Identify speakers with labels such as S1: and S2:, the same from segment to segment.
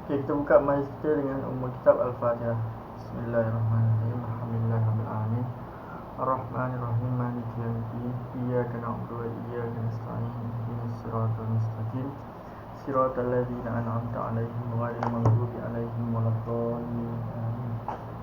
S1: Okay, kita buka majlis kita dengan umum kitab Al-Fatihah. Bismillahirrahmanirrahim. Alhamdulillahirabbil alamin. Ar-Rahmanirrahim. Maliki yaumiddin. Iyyaka na'budu wa iyyaka nasta'in. Ihdinas siratal mustaqim. Siratal ladzina an'amta 'alaihim ghairil maghdubi 'alaihim waladdallin. Amin.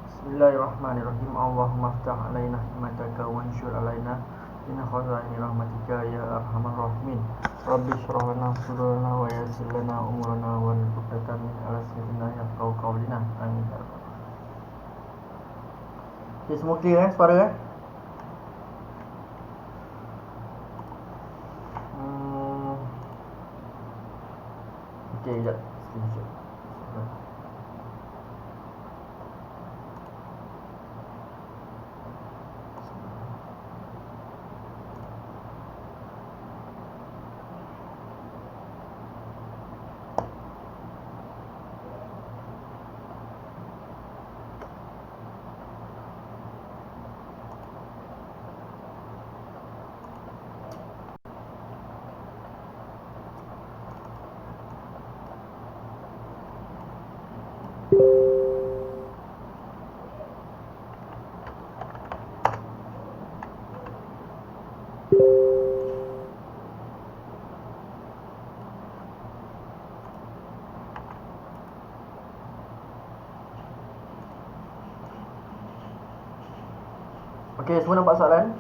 S1: Bismillahirrahmanirrahim. Allahumma iftah 'alaina hikmataka wanshur 'alaina min khazaini rahmatika ya arhamar rahimin. Rabbi shrah lana sadrana wa yassir lana umurana wal 'uqdatam min lisani yafqahu qawlana. Amin. Okay, semua clear suara Okay, sekejap. Screenshot. Okay, semua nampak soalan?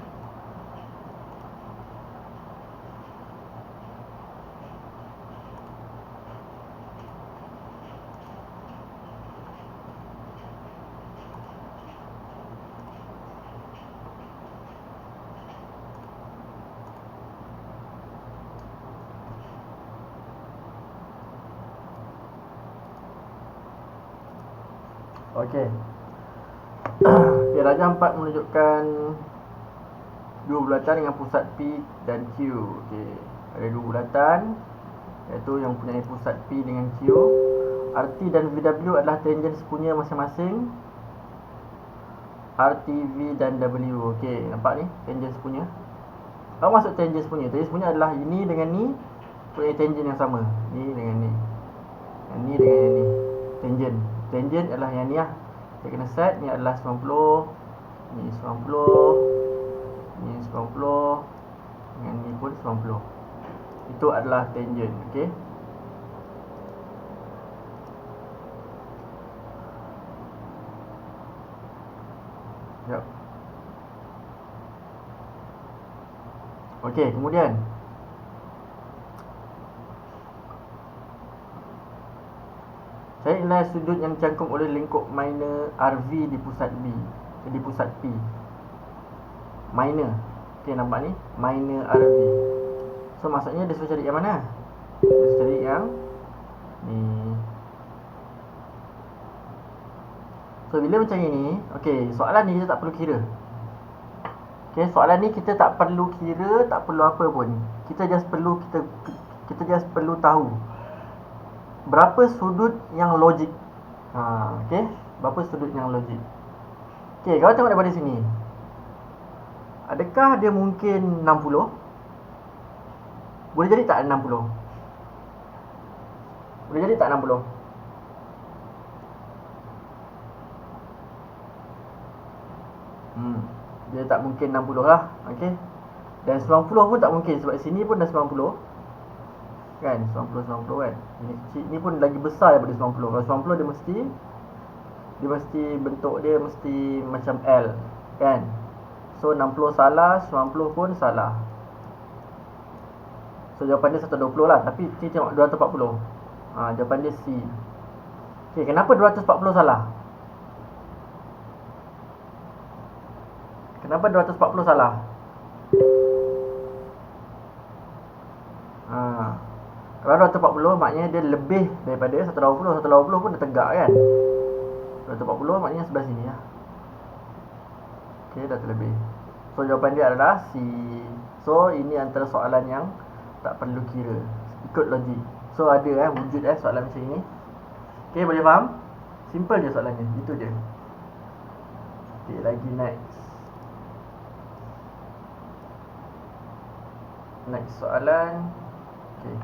S1: Okay. Okay, Raja 4 menunjukkan dua bulatan dengan pusat P dan Q. Okay, ada dua bulatan iaitu yang mempunyai pusat P dengan Q. RT dan VW adalah tangen sepunya masing-masing RT, V dan W. Okay, nampak ni tangen sepunya. Apa maksud tangen sepunya? Tangen sepunya adalah ini dengan ni punya tangen yang sama. Ni dengan ni, yang ni dengan yang ni. Tangen adalah yang ni lah. Kita kena set. Ni adalah 90, ni 90, ni 90, dengan ni pun 90. Itu adalah tangen. Okay. Sekejap. Okay, kemudian cari nilai sudut yang dicangkum oleh lingkup minor RV di pusat B, di pusat P. Minor. Okay, nampak ni minor RV. So maksudnya dia suruh cari yang mana? Dia suruh cari yang ni. So bila macam ini, okay, soalan ni kita tak perlu kira. Okay, soalan ni kita tak perlu kira, tak perlu apa pun. Kita just perlu tahu berapa sudut yang logik. Okay, berapa sudut yang logik. Okay, kalau tengok daripada sini, adakah dia mungkin 60? Boleh jadi tak 60? Boleh jadi tak 60? Dia tak mungkin 60 lah. Okay. Dan 90 pun tak mungkin, sebab sini pun dah 90 kan, 90 kan. Ini kecil, ni pun lagi besar daripada 90. Kalau 90 dia mesti bentuk dia mesti macam L kan. So 60 salah, 90 pun salah. So jawapan dia 120 lah. Tapi ni tengok 240. Jawapan dia C. Okay, kenapa 240 salah? Kenapa 240 salah? Kalau 240 maknanya dia lebih daripada 120. 120 pun dah tegak kan. 240 maknanya sebelah sini lah. Okay, dah terlebih. So jawapan dia adalah C. So ini antara soalan yang tak perlu kira, ikut logik. So ada wujud soalan macam ini. Okay, boleh faham? Simple je soalannya, itu je. Okay, lagi next. Next soalan. Okay.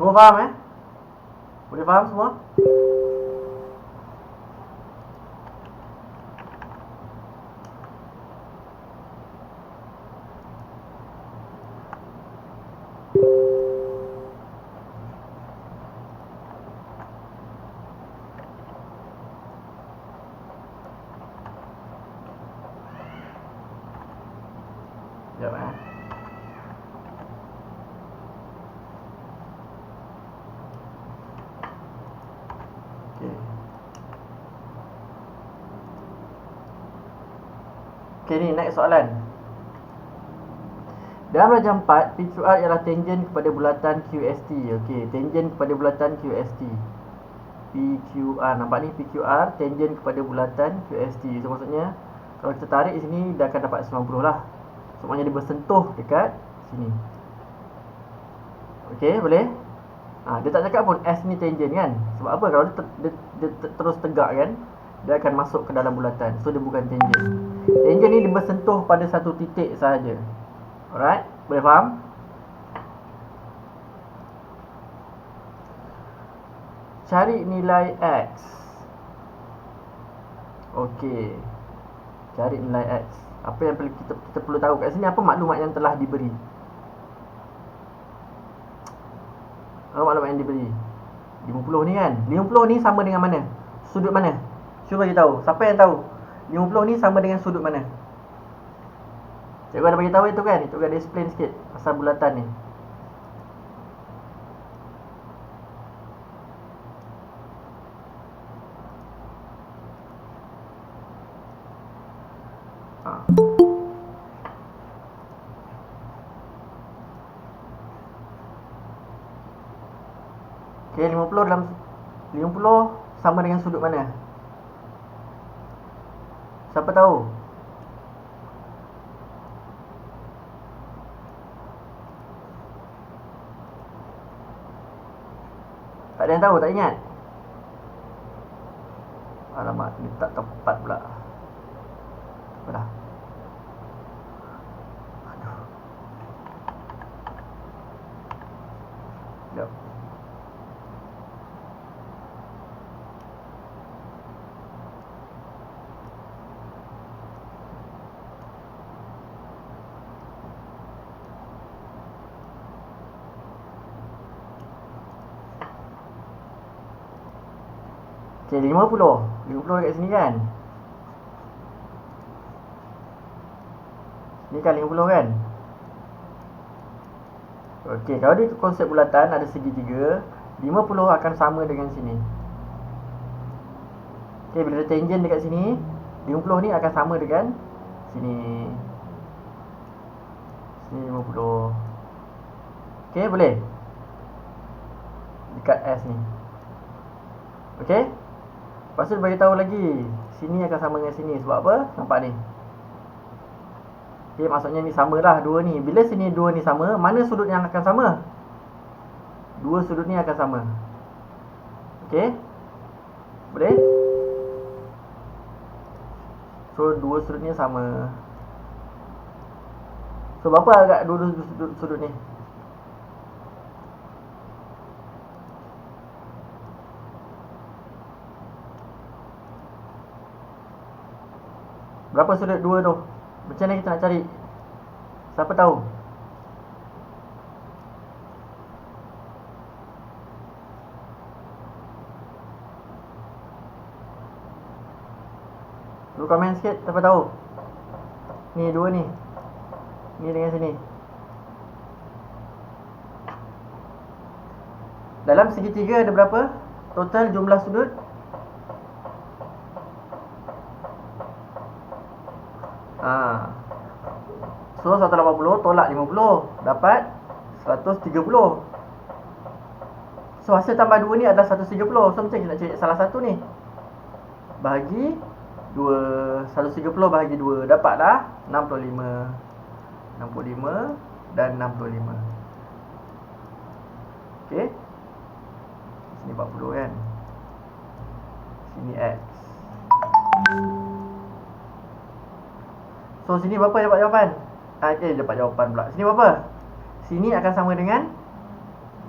S1: Semua faham Boleh faham semua? Sekejap Okay, ni next soalan. Dalam rajam 4, PQR ialah tangen kepada bulatan QST. Okey, tangen kepada bulatan QST. PQR, nampak ni PQR tangen kepada bulatan QST. So maksudnya kalau kita tarik di sini dia akan dapat 90 lah. So maknanya dia bersentuh dekat sini. Okey, boleh? Dia tak cakap pun S ni tangen kan. Sebab apa? Kalau dia terus tegak kan, dia akan masuk ke dalam bulatan. So dia bukan tangen. Tangen ni dia bersentuh pada satu titik sahaja. Alright, boleh faham? Cari nilai X. Okey, cari nilai X. Apa yang kita perlu tahu kat sini? Apa maklumat yang telah diberi? Apa maklumat yang diberi? 50 ni kan? 50 ni sama dengan mana? Sudut mana? Cuba bagi tahu. Siapa yang tahu? 50 ni sama dengan sudut mana? Cikgu ada bagi tahu itu kan? Itu ada explain sikit pasal bulatan ni. Okay, 50 dalam 50 sama dengan sudut mana? Siapa tahu? Tak ada yang tahu, tak ingat? Alamak, ni tak tepat pula. Apa dah? Aduh. Sekejap. Okay, 50 dekat sini kan? Ni kan 50 kan? Okay, kalau di konsep bulatan ada segitiga, 50 akan sama dengan sini. Okay, bila ada tangen dekat sini, 50 ni akan sama dengan sini. Sini 50. Okay, boleh? Dekat S ni. Okay? Lepas tu bagi tahu lagi, sini akan sama dengan sini. Sebab apa? Nampak ni. Okay, maksudnya ni samalah dua ni. Bila sini dua ni sama, mana sudut yang akan sama? Dua sudut ni akan sama. Okay? Boleh? So, dua sudut ni sama. So, berapa agak dua sudut ni? Berapa sudut dua tu? Macam mana kita nak cari? Siapa tahu? Lu komen sikit, siapa tahu? Ni dua ni. Ni dengan sini. Dalam segitiga ada berapa? Total jumlah sudut? So 180 tolak 50 dapat 130. So hasil tambah 2 ni adalah 130. So macam kita nak cari salah satu ni. Bahagi 2. 130 bahagi 2 dapatlah 65. 65 dan 65. Okey. Sini 40 kan. Sini X. So sini berapa dapat jawapan? Dapat jawapan pula. Sini berapa? Sini akan sama dengan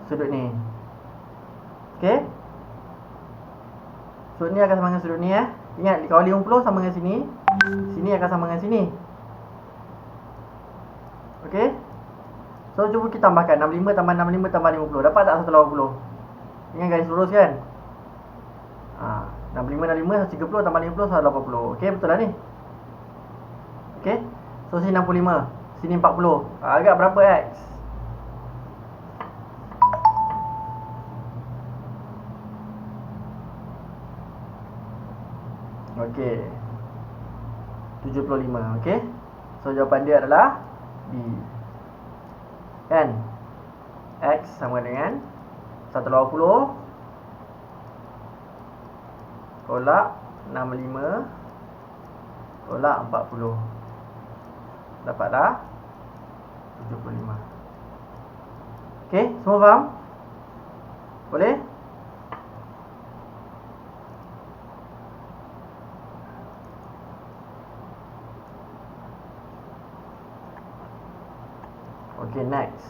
S1: sudut ni. Okey. Sudut ni akan sama dengan sudut ni ya. Ingat kalau 50 sama dengan sini, sini akan sama dengan sini. Okey. So cuba kita tambahkan 65 tambah 65 tambah 50. Dapat tak 180? Ingat garis lurus kan? 65 130 tambah 50 180. Okey, betul lah ni. Okey. So sini 65, sini 40. Agak berapa X? Okey. 75, okey. So jawapan dia adalah B. Kan? X sama dengan 180 tolak 65 tolak 40. Dapatlah 75. Okey, semua faham? Boleh? Okey, next.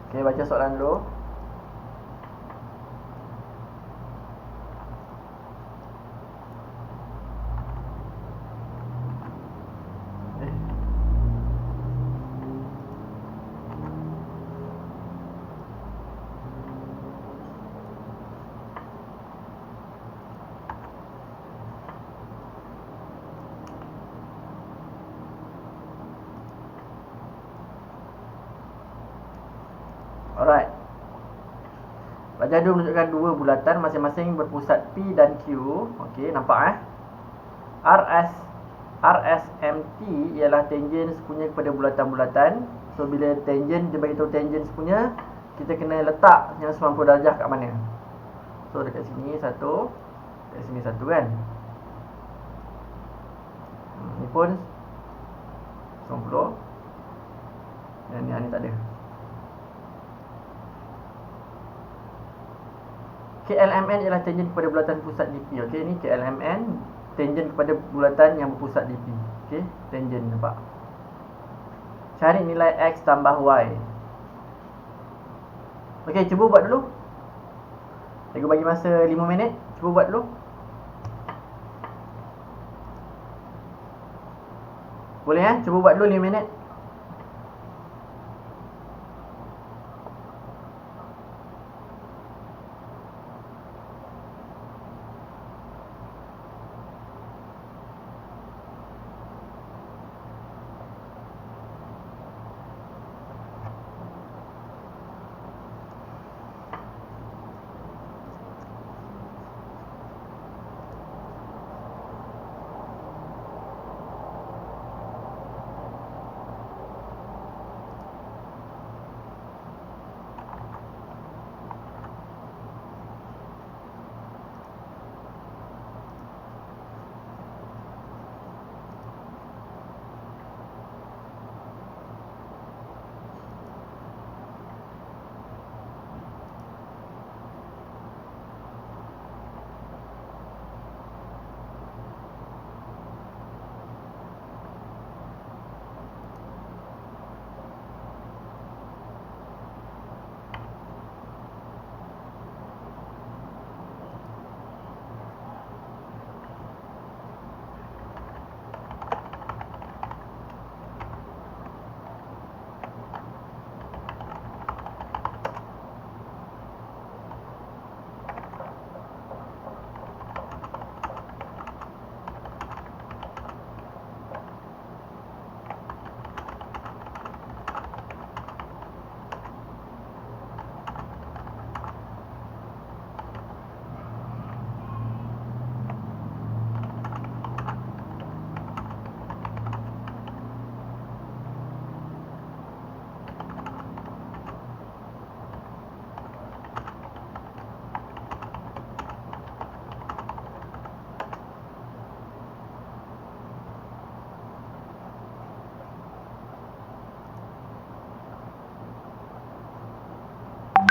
S1: Okey, baca soalan dulu. Alright. Pelajar 2 menunjukkan dua bulatan masing-masing berpusat P dan Q. Okey, nampak RSMT ialah tangen sepunya kepada bulatan-bulatan. So bila tangen dia bagi tahu tangen sepunya, kita kena letak yang 90 darjah kat mana. So dekat sini satu, dekat sini satu kan. Ni pun 90. Dan ni tak ada. KLMN ialah tangen kepada bulatan pusat DP. Okey, ni KLMN tangen kepada bulatan yang berpusat DP. Okey, tangen nampak. Cari nilai X tambah Y. Okey, cuba buat dulu. Cikgu bagi masa 5 minit. Cuba buat dulu. Boleh cuba buat dulu 5 minit.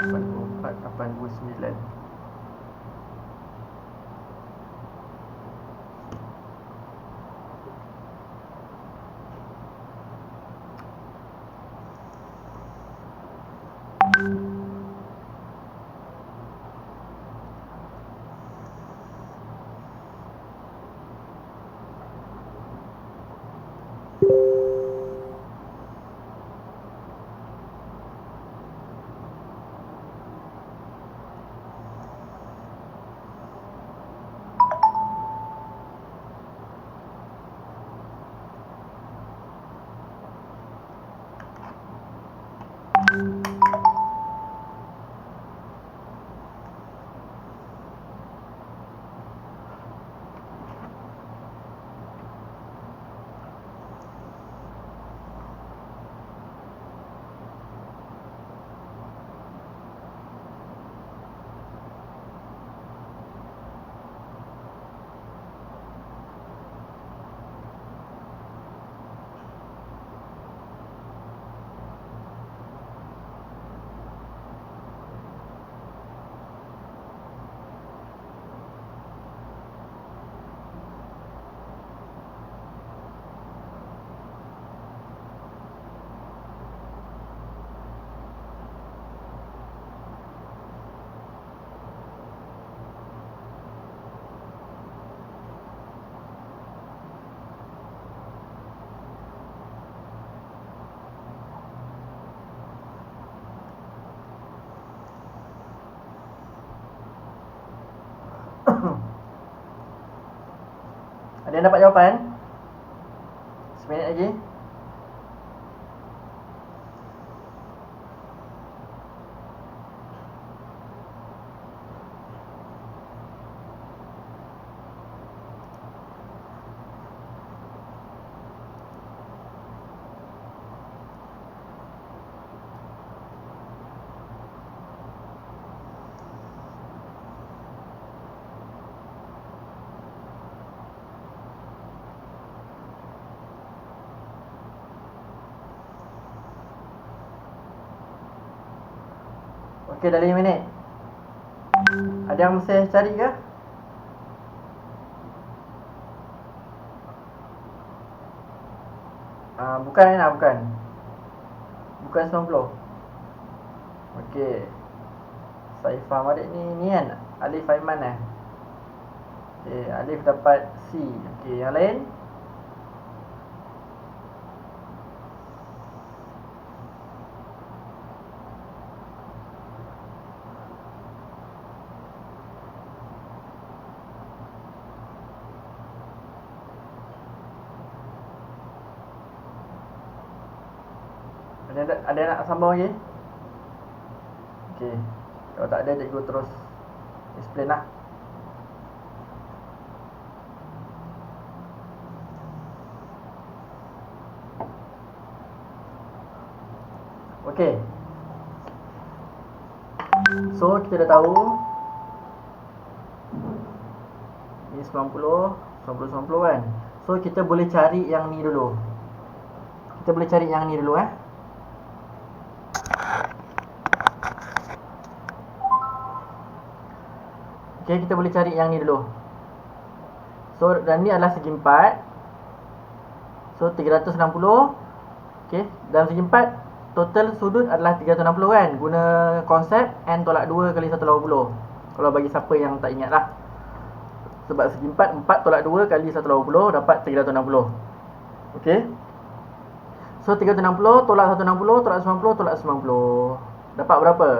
S1: 84, 89. Ada yang dapat jawapan? Seminit lagi. Okey, dah 5 minit. Ada yang mesti cari ke? Bukan Aina, bukan. Bukan 90. Okey. Saya faham adik ni kan? Alif Aiman Okey, Alif dapat C. Okey, yang lain? Ada yang nak sambung lagi? Okey. Kalau tak ada, cikgu terus explain lah. Okey. So, kita dah tahu ni 90, 90 kan. So, kita boleh cari yang ni dulu. Kita boleh cari yang ni dulu Okey, kita boleh cari yang ni dulu. So, dan ni adalah segi 4. So, 360. Okey, dalam segi 4 total sudut adalah 360 kan. Guna konsep n tolak 2 kali 180. Kalau bagi siapa yang tak ingat lah. Sebab segi 4, 4 tolak 2 kali 180 dapat 360. Okey. So 360 tolak 160 tolak 90 tolak 90. Dapat berapa?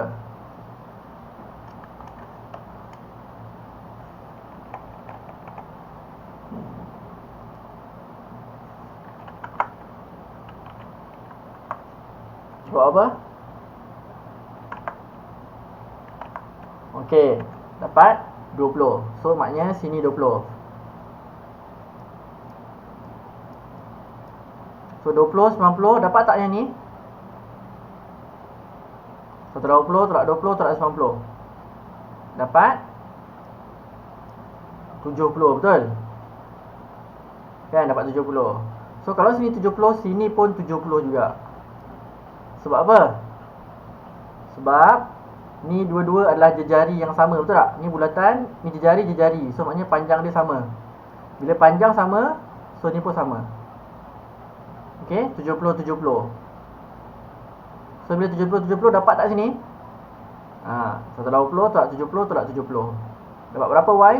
S1: Jawab apa? Okey, dapat 20. So maknanya sini 20. So 20, 90, dapat tak yang ni? 120 tolak 20 tolak 90. Dapat 70, betul? Kan, dapat 70. So kalau sini 70, sini pun 70 juga. Sebab apa? Sebab Ni dua-dua adalah jejari yang sama, betul tak? Ni bulatan, ni jejari. So maknanya panjang dia sama. Bila panjang sama, so ni pun sama. Okey, 70 70. So bila 70 70 dapat tak sini? 180 tolak 70 tolak 70. Dapat berapa Y?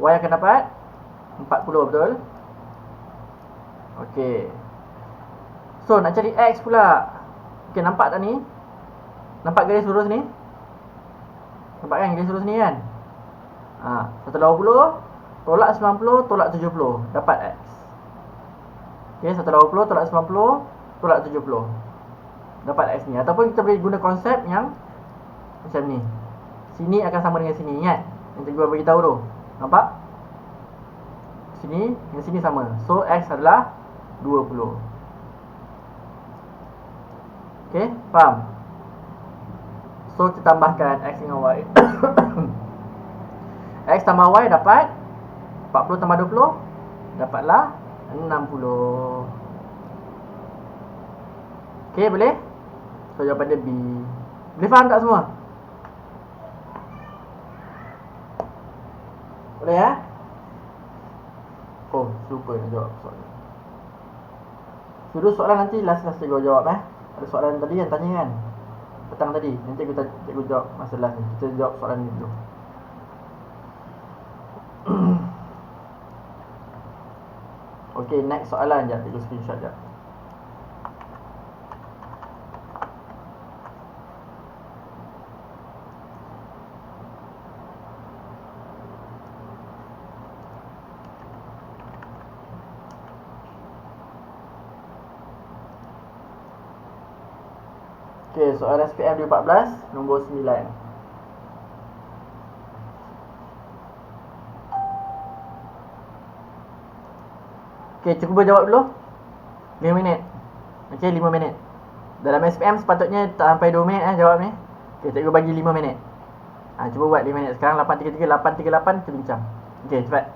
S1: Y akan dapat 40, betul? Okey. So nak cari X pula. Okey, nampak tak ni? Nampak garis lurus ni? Nampak kan garis lurus ni kan? 180 tolak 90 tolak 70 dapat X. Okey, 180 tolak 90 tolak 70 dapat X ni. Ataupun kita boleh guna konsep yang macam ni. Sini akan sama dengan sini, ingat? Yang cikgu bagi tahu tu. Nampak? Sini dengan sini sama. So X adalah 20. Okey, faham? So kita tambahkan X dengan Y. X tambah Y dapat 40 tambah 20 dapatlah 60. Okey, boleh? So jawapan dia B. Boleh faham tak semua? Boleh ya? Oh, lupa nak jawab soalan. Suruh soalan nanti last cikgu jawab Ada soalan tadi yang tanya kan? Petang tadi. Nanti cikgu jawab masa last ni. Kita jawab soalan ni dulu. Okay, next soalan je. Cikgu screenshot je. Okay, soalan SPM 2014 nombor 9. Okay, cuba jawab dulu 5 minit. Okay, 5 minit. Dalam SPM sepatutnya tak sampai 2 minit jawab ni. Okay, cikgu bagi 5 minit. Cuba buat 5 minit. Sekarang 8.33, 8.38 kita bincang. Okay, cepat.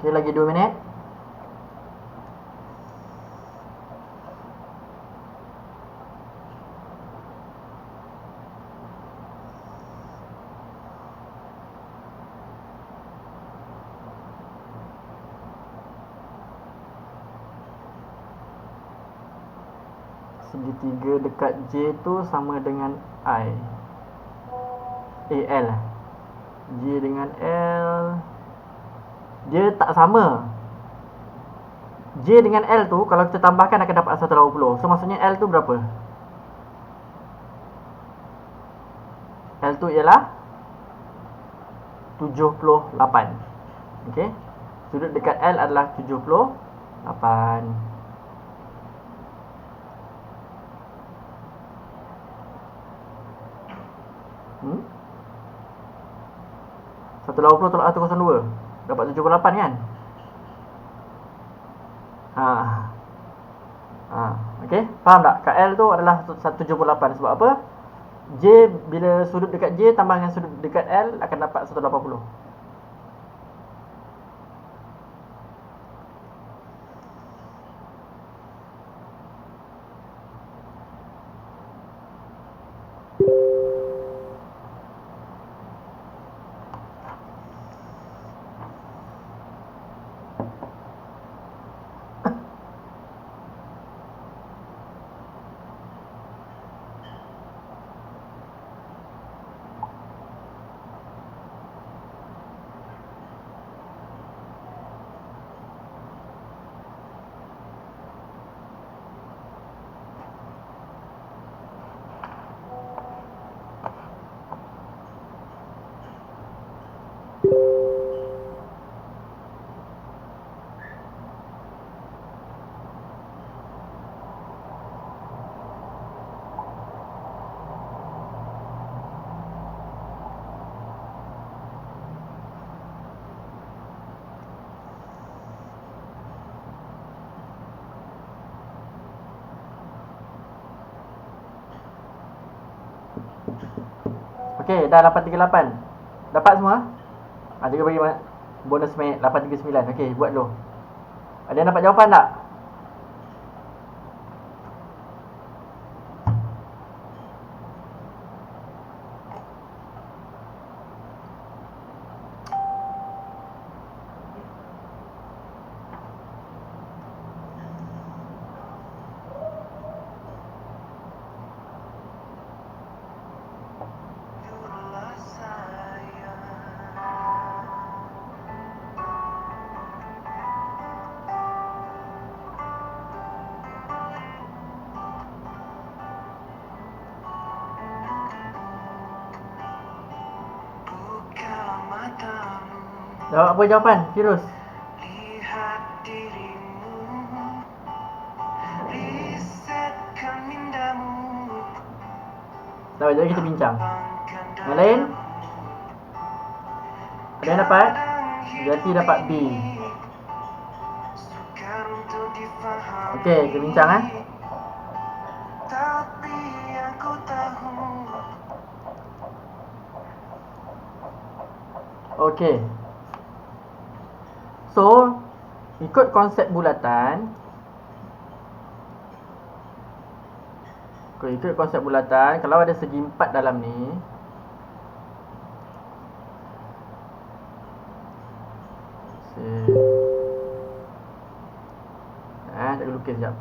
S1: Okay, lagi 2 minit. Segitiga dekat J tu sama dengan I. L. J dengan L dia tak sama. J J dengan L tu kalau kita tambahkan akan dapat 180. So maksudnya L tu berapa? L tu ialah 78. Okey. Sudut dekat L adalah 78. Hmm? 180 tolak 102 dapat 78 kan? Okey, faham tak? Kat L tu adalah 178 sebab apa? J bila sudut dekat J tambah dengan sudut dekat L akan dapat 180. Okey, dah 838. Dapat semua? Juga bagi bonus 839. Okey, buat dulu. Ada yang dapat jawapan tak? Jawab apa jawapan? Firuz. Tahu, jadi kita bincang. Yang lain? Ada yang dapat? Jati dapat B. Okey, kita bincang Okey. So, ikut konsep bulatan. Ikut konsep bulatan, kalau ada segi 4 dalam ni, tak lukis sekejap.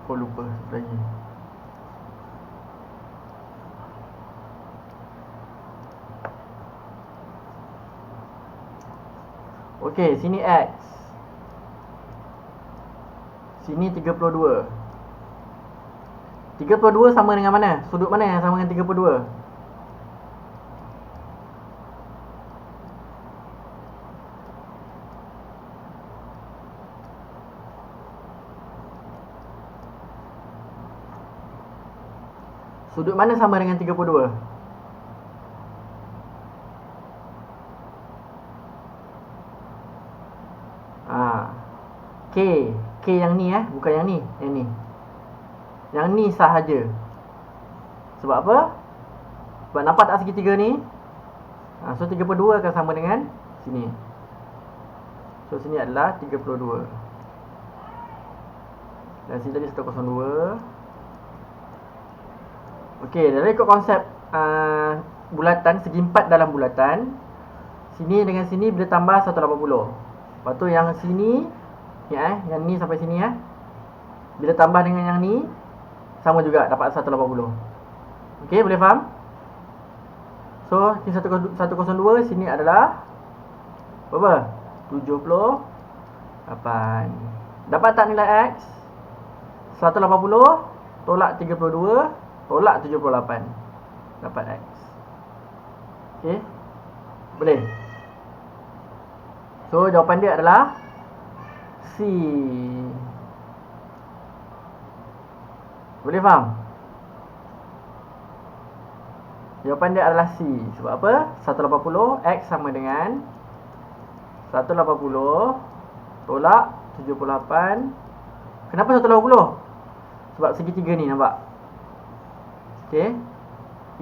S1: Oh, lupa lagi. Okey, sini X. Sini 32. 32 sama dengan mana? Sudut mana yang sama dengan 32? Sudut mana sama dengan 32? K yang ni bukan yang ni. Yang ni. Yang ni sahaja. Sebab apa? Sebab nampak tak segitiga ni? So 32 akan sama dengan sini. So sini adalah 32. Dan sini tadi 102. Okey, dari ikut konsep bulatan, segi empat dalam bulatan, sini dengan sini bila tambah 180. Lepas tu yang sini ya, yang ni sampai sini ya. Bila tambah dengan yang ni sama juga dapat 180. Okey, boleh faham? So, sini 102, sini adalah berapa? 78. Dapat tak nilai X? 180 tolak 32 tolak 78. Dapat X. Okey. Boleh. So, jawapan dia adalah C. Boleh faham? Jawapan dia adalah C. Sebab apa? 180 X sama dengan 180 tolak 78. Kenapa 180? Sebab segitiga ni nampak. Okey.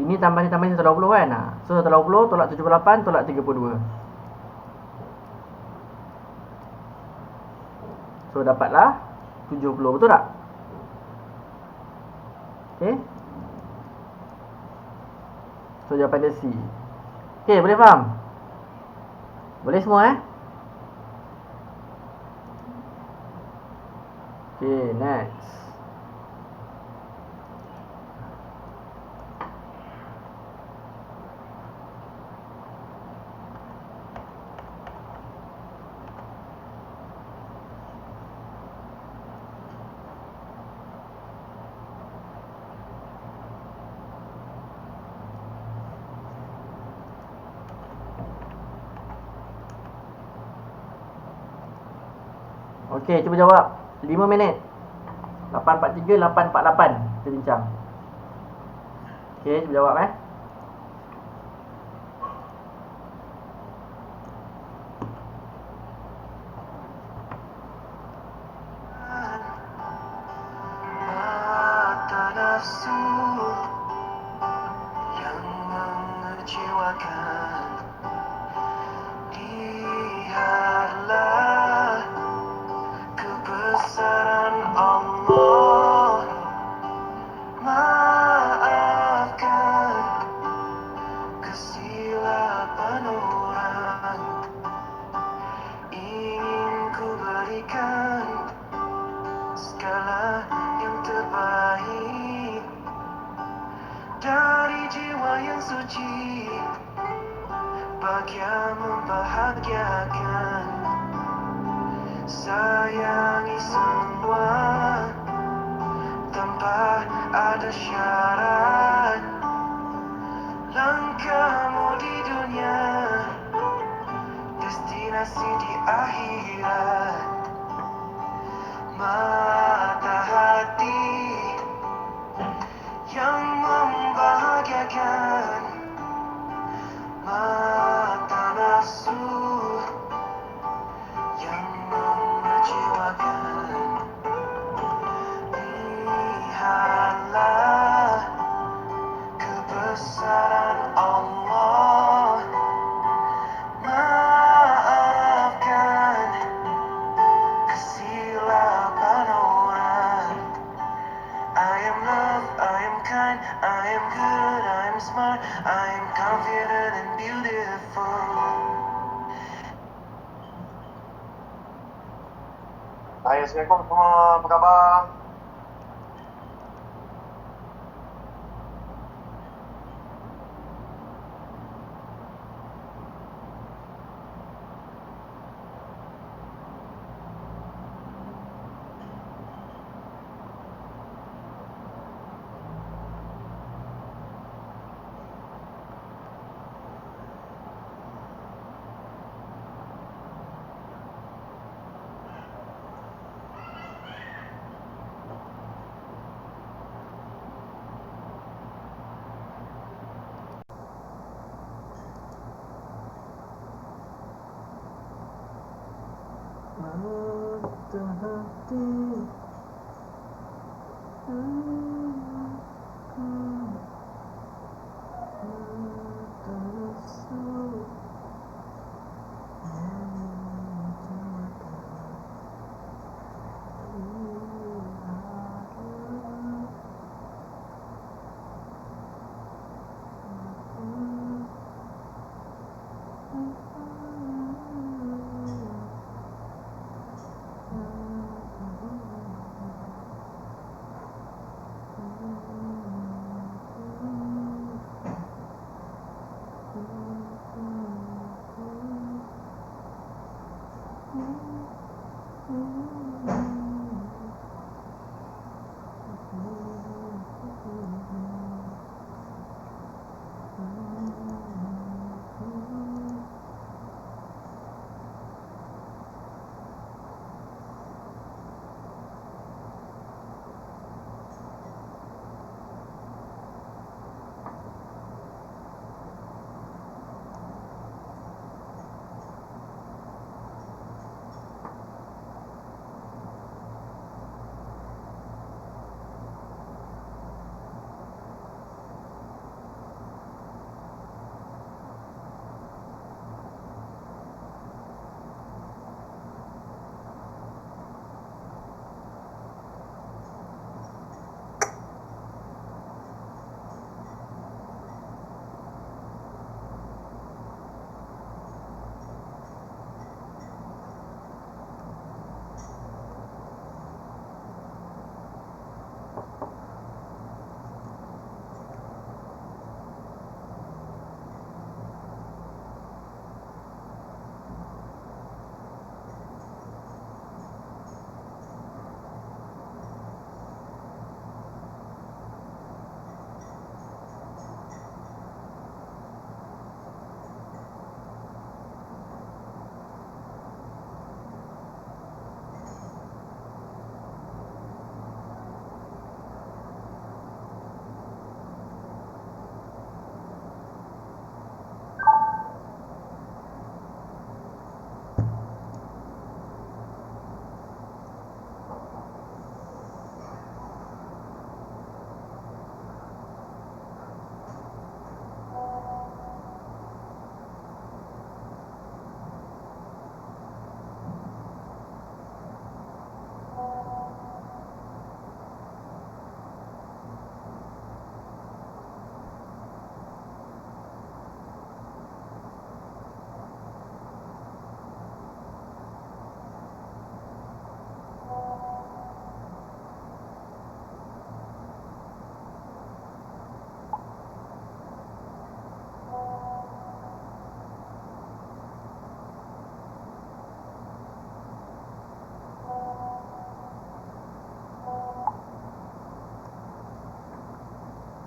S1: Ini tambah ni 180 kan. So 180 tolak 78 tolak 32. So dapatlah 70. Betul tak? Okey. So jawapan dia C. Okey, boleh faham? Boleh semua Okay, next. Okey, cuba jawab. 5 minit. 8.43, 8.48 kita bincang. Okey, cuba jawab
S2: Mata nafsu yang mengecewakan, lihatlah kebesaran Allah. Maafkan kesilapan orang. Ingin ku berikan segala yang terbaik dari jiwa yang suci, bahagia membahagiakan. Sayangi semua tanpa ada syarat. Langkahmu di dunia, destinasi di akhirat. Mata hati yang membahagiakan, mata nafsu yang mengecewakan. Lihatlah kebesaran Allah. Maafkan kesilapan orang. I am love, I am kind, I am good, I am smart, I am confident and beautiful. Hai, Assalamualaikum semua, apa khabar? Mata hati mata nafsu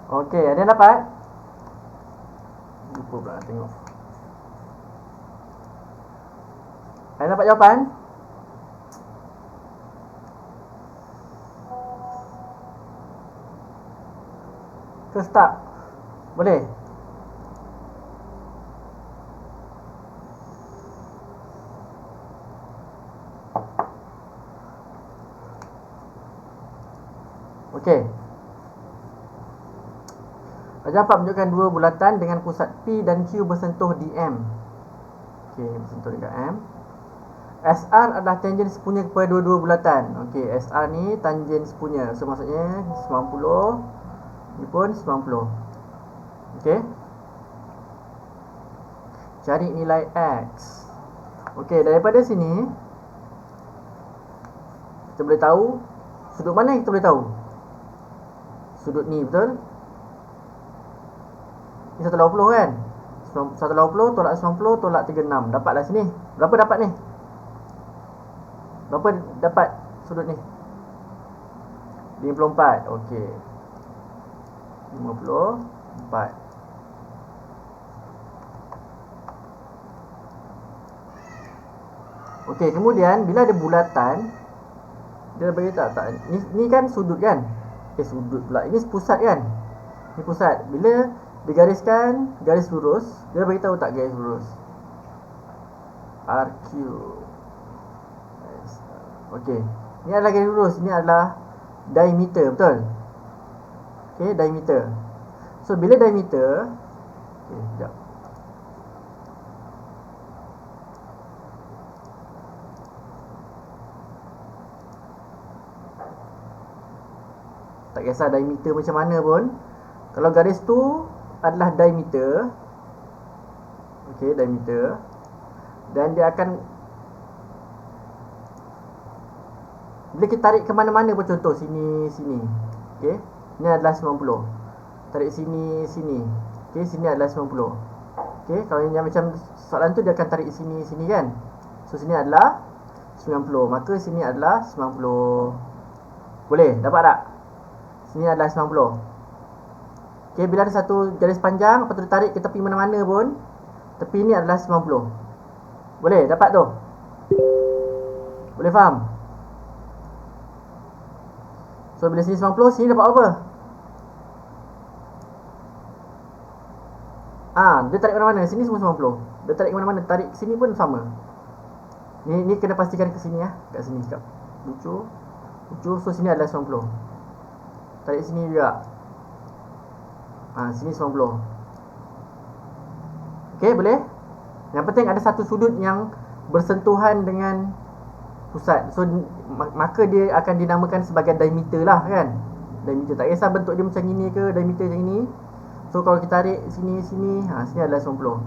S1: Okey, ada yang dapat? Lupa pula nak tengok. Ada dapat jawapan? Ke start? Boleh? Okey. Raja dapat menunjukkan dua bulatan dengan pusat P dan Q bersentuh di M. Okey, bersentuh dekat M. SR adalah tangen sepunya kepada dua-dua bulatan. Okey, SR ni tangen sepunya. So maksudnya 90, ni pun 90. Okey. Cari nilai X. Okey, daripada sini kita boleh tahu sudut mana yang kita boleh tahu? Sudut ni, betul? Ni 180 kan? 180 tolak 90 tolak 36. Dapatlah sini. Berapa dapat ni? Berapa dapat sudut ni? 54. Okey. 54. Okey, kemudian bila ada bulatan, dia bagi tak? Ni kan sudut kan? Sudut pula. Ini pusat kan? Ni pusat. Bila digariskan garis lurus, dia bagi tahu tak garis lurus? RQ. Okey. Ni adalah garis lurus, ni adalah diameter, betul? Okey, diameter. So bila diameter, okey, sekejap. Tak kisah diameter macam mana pun, kalau garis tu adalah diameter, okey, diameter, dan dia akan, bila kita tarik ke mana-mana pun, contoh sini, sini, okey, ni adalah 90. Tarik sini, sini, okey, sini adalah 90. Okey, kalau yang macam soalan tu dia akan tarik sini, sini kan. So sini adalah 90, maka sini adalah 90. Boleh, dapat tak? Sini adalah 90. Okey, bila ada satu garis panjang, lepas tu ditarik ke tepi mana-mana pun, tepi ni adalah 90. Boleh, dapat tu? Boleh faham? So bila sini 90, sini dapat apa? Dia tarik mana-mana, sini semua 90. Dia tarik ke mana-mana, tarik ke sini pun sama. Ni kena pastikan ke sini ya. Kat sini sekejap. Lucu. So sini adalah 90. Tarik sini juga. Sini 90. Okey, boleh? Yang penting ada satu sudut yang bersentuhan dengan pusat. So maka dia akan dinamakan sebagai diameter lah kan. Diameter. Tak kisah bentuk dia macam ini ke, diameter macam ini. So kalau kita tarik sini, sini, sini adalah 90.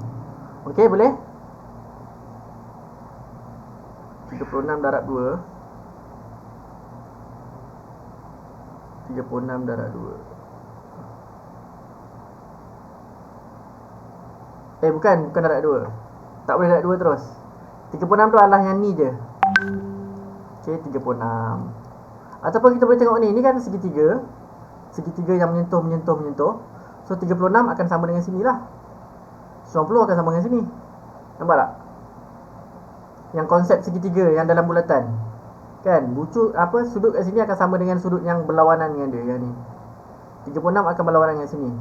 S1: Okey, boleh? 36 darab 2. 36 darab 2. Bukan darab 2. Tak boleh darab 2 terus. 36 tu adalah yang ni je. Okey, 36. Ataupun kita boleh tengok ni. Ni kan segitiga. Segitiga yang menyentuh. So 36 akan sama dengan sini lah. 90 akan sama dengan sini. Nampak tak? Yang konsep segitiga yang dalam bulatan. Kan, sudut kat sini akan sama dengan sudut yang berlawanan dengan dia, yang ni. 36 akan berlawanan dengan sini.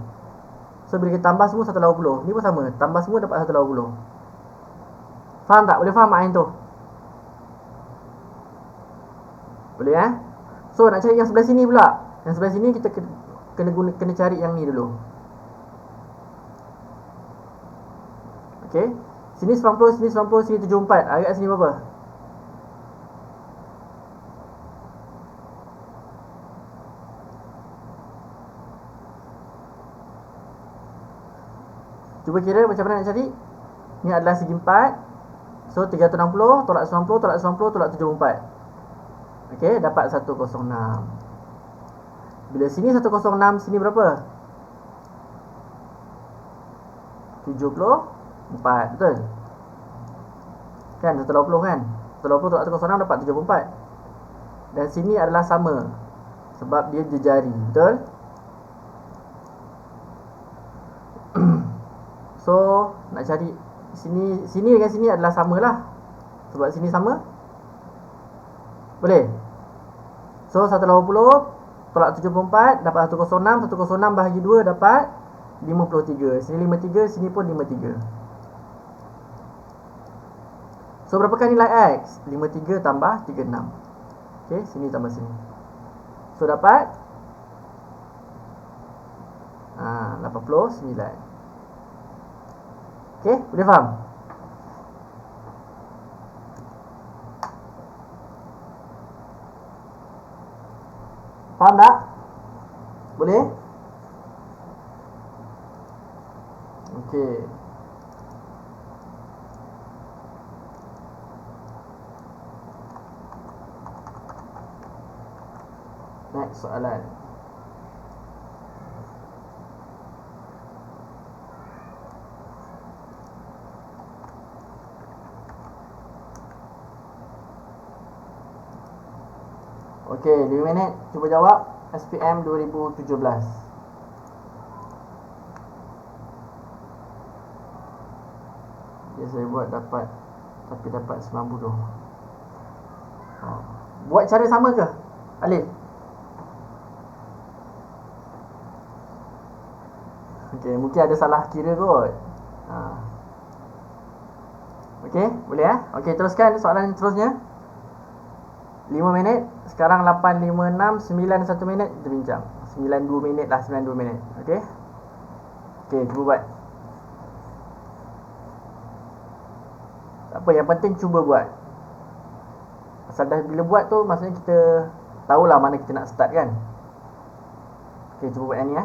S1: So bila kita tambah semua 180. Ni pun sama, tambah semua dapat 180. Faham tak? Boleh faham main tu? Boleh So nak cari yang sebelah sini pula. Yang sebelah sini kita kena cari yang ni dulu. Okey. Sini 90, sini 90, sini 74. Agak sini berapa? Cuba kira macam mana nak cari. Ni adalah segi 4. So 360 tolak 90 tolak 90 tolak 74. Okey, dapat 106. Bila sini 106, sini berapa? 74, betul? Kan 180 kan? 180 tolak 106 dapat 74. Dan sini adalah sama sebab dia jejari, betul? Nak cari sini dengan sini adalah sama lah, sebab sini sama. Boleh? So 180 tolak 74 dapat 106. 106 bahagi 2 dapat 53. Sini 53, sini pun 53. So berapakah nilai X? 53 tambah 36. Okay, sini tambah sini. So dapat 89. Okay, boleh faham? Faham tak? Boleh? Okay. Next soalan. Okey, 2 minit cuba jawab SPM 2017. Okay, saya buat dapat 90. Buat cara sama ke, Alif? Okey, mungkin ada salah kira kot. Okey, boleh Okey, teruskan soalan seterusnya. 5 minit. Sekarang 8.56, 9 1 minit kita bincang. 92 minit lah, 92 minit. Okey. Okey, cuba buat. Tak apa, yang penting cuba buat. Asal dah bila buat tu maksudnya kita tahulah mana kita nak start kan. Okey, cuba buat yang ni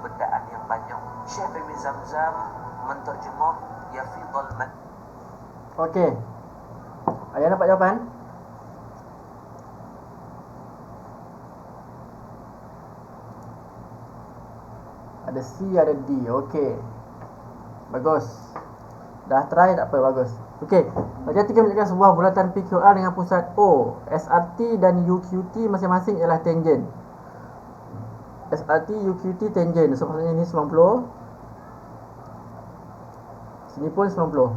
S3: bendaan yang panjang. Syekh bin Zamzam menterjemah yafidul man.
S1: Okey. Ayah dapat jawapan? Ada C, ada D. Okey. Bagus. Dah try tak apa, bagus. Okey. Bagi kita menunjukkan sebuah bulatan PQR dengan pusat O. SRT dan UQT masing-masing ialah tangent. SRT, UQT tangent. So maksudnya ini 90. Sini pun 90.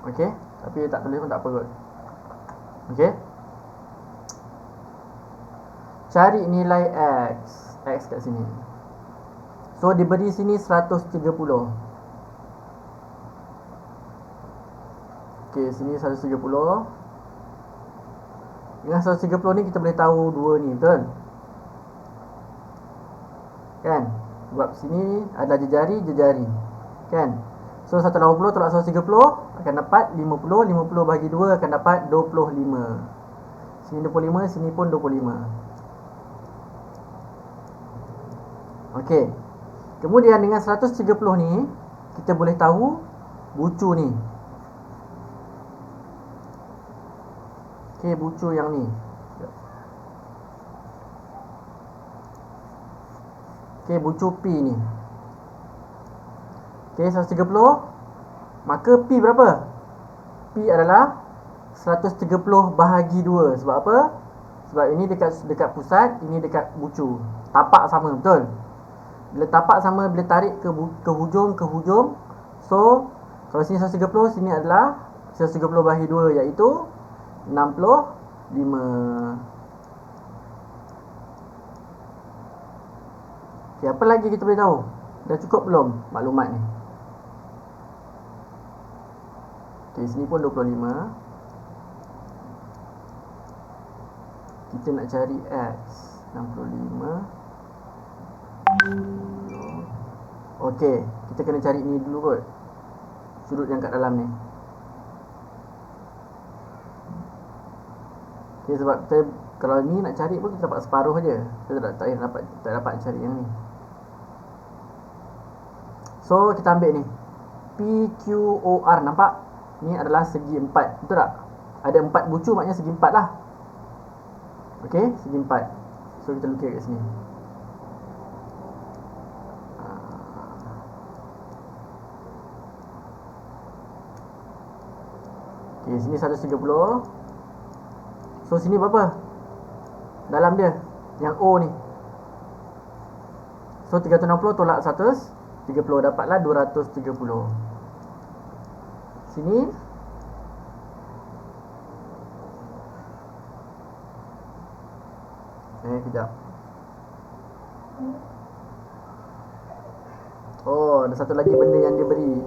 S1: Okey. Tapi tak tulis pun tak apa kot. Okey. Cari nilai X. X kat sini. So diberi sini 130. Okey, sini 130. Dengan 130 ni kita boleh tahu dua ni, betul? Kan? Sebab sini adalah jejari. Kan? So 180 tolak 130 akan dapat 50. 50 bahagi 2 akan dapat 25. Sini 25, sini pun 25. Okey. Kemudian dengan 130 ni kita boleh tahu bucu ni. Okey, bucu yang ni. Okey, bucu P ni. Okey, 130. Maka P berapa? P adalah 130 bahagi 2. Sebab apa? Sebab ini dekat pusat, ini dekat bucu. Tapak sama, betul? Bila tapak sama, bila tarik ke hujung. So kalau sini 130, sini adalah 130 bahagi 2, iaitu 65. Okay, apa lagi kita boleh tahu? Dah cukup belum maklumat ni? Okay, sini pun 25. Kita nak cari X 65. Okey, kita kena cari ni dulu kot, sudut yang kat dalam ni. Okey, sebab kita kalau ni nak cari pun kita dapat separuh je. Kita tak dapat cari yang ni. So kita ambil ni PQOR, nampak? Ni adalah segi 4, betul tak? Ada 4 bucu, maknanya segi 4 lah. Okey, segi 4. So kita lukis kat sini. Okey, sini 130. So sini berapa? Dalam dia yang O ni. So 360 tolak 130, dapatlah 230. Sini kejap. Oh, ada satu lagi benda yang dia beri.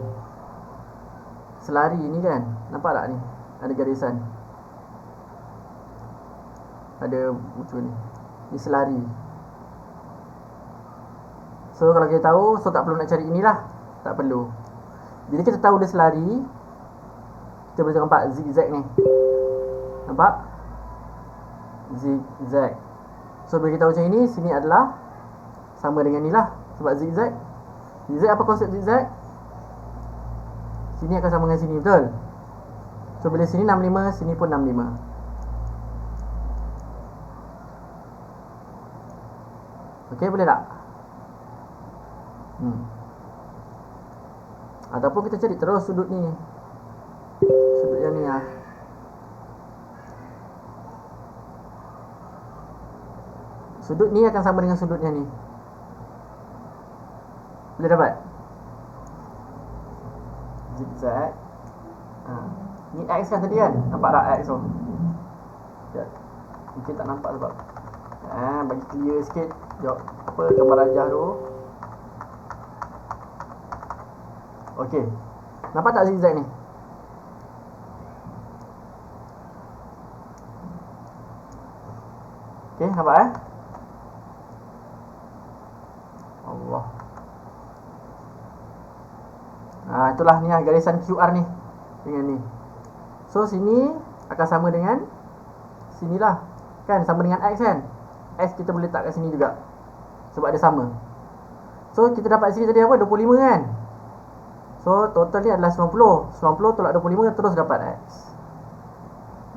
S1: Selari ni kan, nampak tak ni? Ada garisan, ada bucu ni. Ni selari. So kalau kita tahu, so tak perlu nak cari inilah. Tak perlu. Bila kita tahu dia selari, kita boleh nampak zigzag ni. Nampak? Zigzag. So bila kita tahu macam ini, sini adalah sama dengan ni lah. Sebab zigzag. Zigzag, apa konsep zigzag? Sini akan sama dengan sini, betul? So bila sini 65, sini pun 65. Okey, boleh tak? Ataupun kita cari terus sudut ni. Sudut yang ni lah. Sudut ni akan sama dengan sudut yang ni. Boleh dapat? Zigzag. Ni X kan tadi kan? Nampak tak X tu? Mungkin tak nampak sebab bagi clear sikit. Jom, apa gambar rajah tu. Okey. Nampak tak zigzag ni? Okey, nampak Allah. Itulah ni lah garisan QR ni dengan ni. So sini akan sama dengan sinilah. Kan sama dengan X kan? X kita boleh letak kat sini juga. Sebab dia sama. So kita dapat sini tadi apa? 25 kan. So total ni adalah 90. 90 tolak 25 terus dapat X.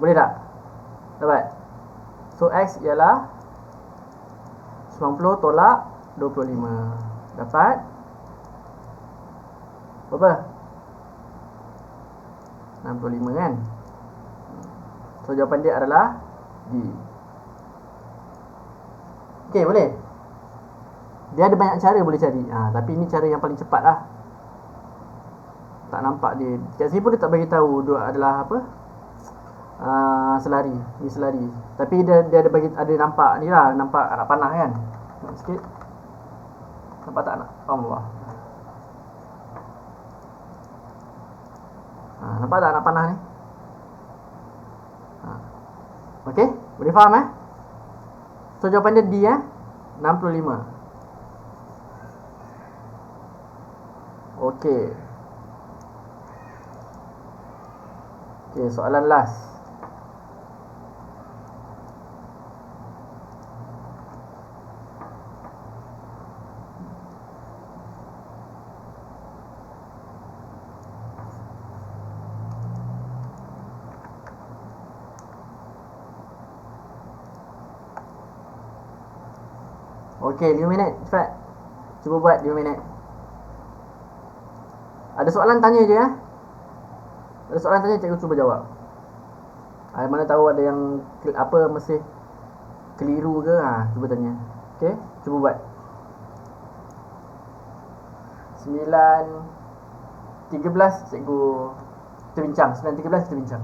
S1: Boleh tak? Dapat. So X ialah 90 tolak 25. Dapat berapa? 65 kan. So jawapan dia adalah D. Okay, boleh? Dia ada banyak cara boleh cari. Tapi ini cara yang paling cepat lah. Tak nampak dia. Kat sini pun dia tak bagi tahu dia adalah apa? Selari. Ni selari. Tapi dia ada bagi, ada nampak ni lah, nampak anak panah kan. Tengok sikit. Nampak tak anak? Allah. Nampak tak anak panah ni? Okey, boleh faham So jawapan dia D 65. Okey. Okey, soalan last. Okey, 5 minit. Cepat. Cuba buat 5 minit. Ada soalan tanya je Ada soalan tanya, cikgu cuba jawab. Mana tahu ada yang apa masih keliru ke, cuba tanya. Okey, cuba buat. 9.13 cikgu kita bincang. 9.13 kita bincang.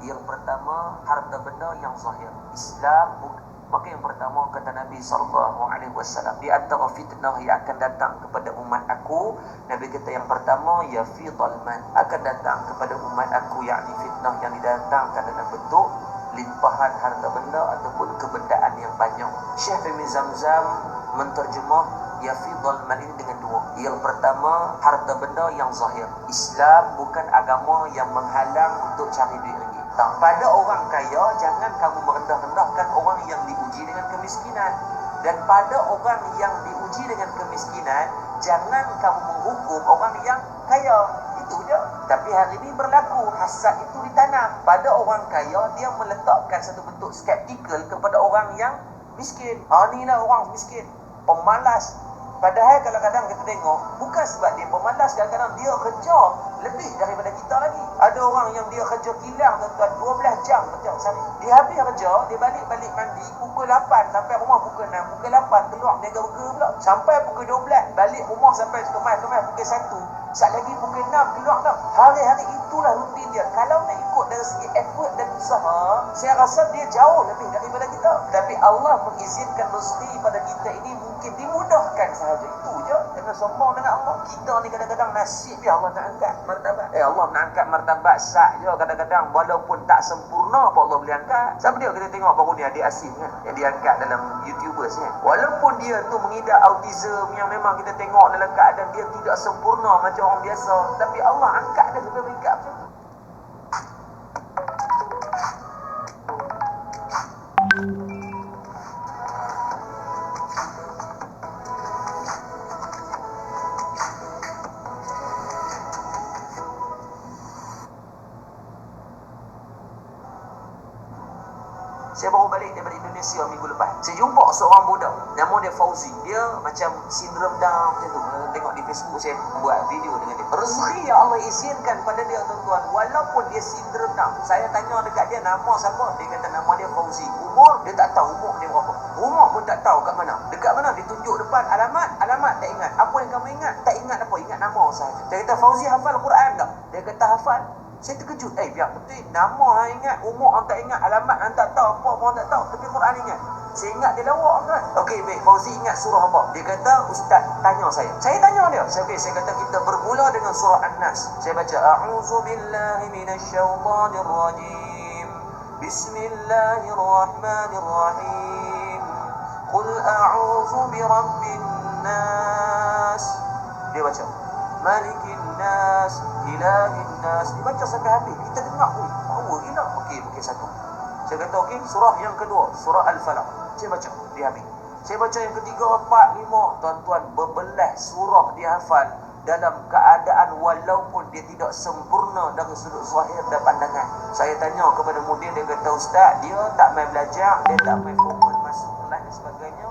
S3: Yang pertama, harta benda yang zahir. Islam, maka yang pertama kata Nabi SAW, di antara fitnah yang akan datang kepada umat aku, Nabi kata yang pertama, ya fidal man, akan datang kepada umat aku, yakni fitnah yang didatangkan dalam bentuk limpahan harta benda ataupun kebendaan yang banyak. Syekh Ibn Zamzam menterjemah ya fidal man ini dengan dua. Yang pertama, harta benda yang zahir. Islam bukan agama yang menghalang untuk cari duit ringgit. Pada orang kaya, jangan kamu merendah-rendahkan orang yang diuji dengan kemiskinan. Dan pada orang yang diuji dengan kemiskinan, jangan kamu menghukum orang yang kaya. Itu je. Tapi hari ini berlaku, hasad itu ditanam. Pada orang kaya, dia meletakkan satu bentuk skeptikal kepada orang yang miskin. Ni lah orang miskin, pemalas. Padahal kadang-kadang kita tengok, bukan sebab dia pemalas, kadang-kadang dia kerja lebih daripada kita lagi. Ada orang yang dia kerja kilang tuan-tuan, 12 jam kerja sehari. Dia habis kerja, dia balik mandi pukul 8 sampai rumah pukul 6, pukul 8 keluar niaga burger pula. Sampai pukul 12 balik rumah sampai kemas pukul 1. Sat lagi pukul 6 keluar dah. Hari-hari itulah rutin dia. Kalau nak ikut dari segi effort dan usaha, saya rasa dia jauh lebih daripada kita. Tapi Allah mengizinkan rezeki pada kita ini mungkin dimudahkan sahaja. Itu je. Jangan sombong dengan Allah. Kita ni kadang-kadang nasib dia Allah nak angkat martabat. Allah nak angkat martabat sat je kadang-kadang, walaupun tak sempurna pun Allah boleh angkat. Siapa dia kita tengok baru ni adik Asim kan, yang diangkat dalam YouTubers kan. Walaupun dia tu mengidap autism yang memang kita tengok dalam keadaan dia tidak sempurna macam orang biasa, tapi Allah angkat dia sampai peringkat macam tu. Saya baru balik daripada Indonesia minggu lepas. Saya jumpa seorang budak, nama dia Fauzi. Dia macam sindrom Down macam tu. Tengok di Facebook saya buat video dengan dia. Rezeki yang Allah izinkan pada dia tuan-tuan, walaupun dia sindrom Down. Saya tanya dekat dia nama siapa, dia kata nama dia Fauzi. Umur dia tak tahu umur dia berapa. Rumah pun tak tahu kat mana. Dekat mana ditunjuk depan alamat tak ingat. Apa yang kamu ingat? Tak ingat apa, ingat nama sahaja. Dia kata Fauzi hafal Quran tak? Dia kata hafal. Saya terkejut. Biar betul. Nama hang ingat, umur hang tak ingat, alamat hang tak tahu, apa pun tak tahu, tapi Quran ingat. Saya ingat dia lawak kan. Okey, baik. Fauzi ingat surah apa? Dia kata ustaz tanya saya. Saya tanya dia. Saya kata kita bermula dengan surah An-Nas. Saya baca a'udzubillahi minasyaitonir rajim. Bismillahirrahmanirrahim. Qul a'udzu birabbin nas. Dia baca Malikin nas. nas, ilahin nas. Dibaca sampai habis. Kita dengar, power gila. Okey satu. Saya kata okey, surah yang kedua, surah Al-Falaq. Saya baca, dia habis. Saya baca yang ketiga, 4, 5. Tuan-tuan, berbelas surah dia hafal dalam keadaan walaupun dia tidak sempurna dari sudut zahir dan pandangan. Saya tanya kepada mudir, dia kata, Ustaz, dia tak main belajar, dia tak main formal masuk kelas dan sebagainya.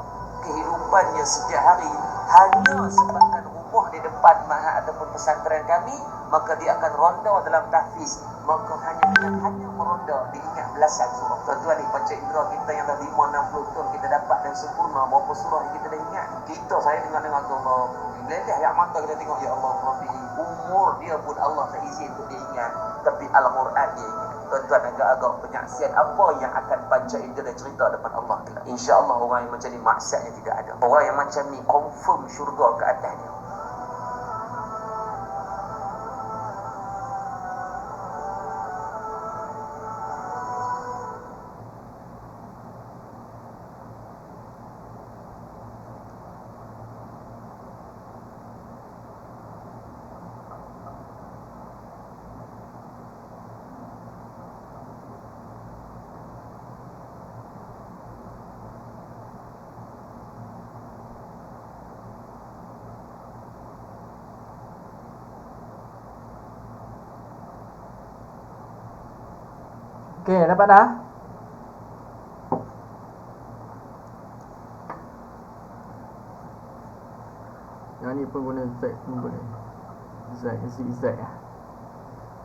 S3: Kehidupannya setiap hari hanya sebabkan rumah di depan mahad ataupun pesantren kami, maka dia akan ronda dalam tahfiz. Maka hanya meronda, diingat belasan surah. Tuan-tuan ni, panca indera kita yang dah 5-60 tahun kita dapat dan sempurna, berapa surah yang kita dah ingat. Kita, saya dengar-dengar tu Allah meleleh yang mata kita tengok, ya Allah Rabbi, umur dia pun Allah tak izin untuk dia ingat, tapi Al-Quran dia ingat. Tuan-tuan, agak-agak penyaksian apa yang akan panca indera cerita depan Allah kelak. InsyaAllah orang yang macam ni maksudnya tidak ada. Orang yang macam ni confirm syurga ke atas dia.
S1: Okey, dapat dah? Yang ni pun guna Z pun boleh. Zigzag lah.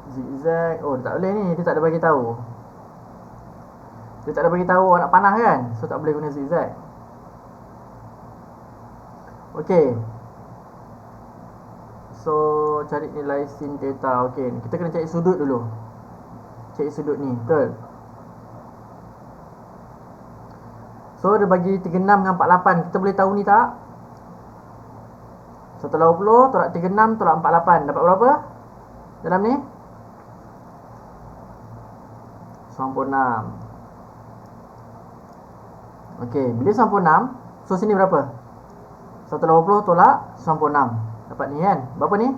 S1: Zigzag. Oh, tak boleh ni, dia tak ada bagi tahu. Dia tak ada bagi tahu nak panah kan? So tak boleh guna zigzag. Okey. So cari nilai sin theta. Okey, kita kena cari sudut dulu. Cari sudut ni, betul? So dia bagi 36 dengan 48. Kita boleh tahu ni tak? 180 tolak 36 tolak 48. Dapat berapa? Dalam ni 96. Okey, bila 96, so sini berapa? 180 tolak 96. Dapat ni kan? Berapa ni?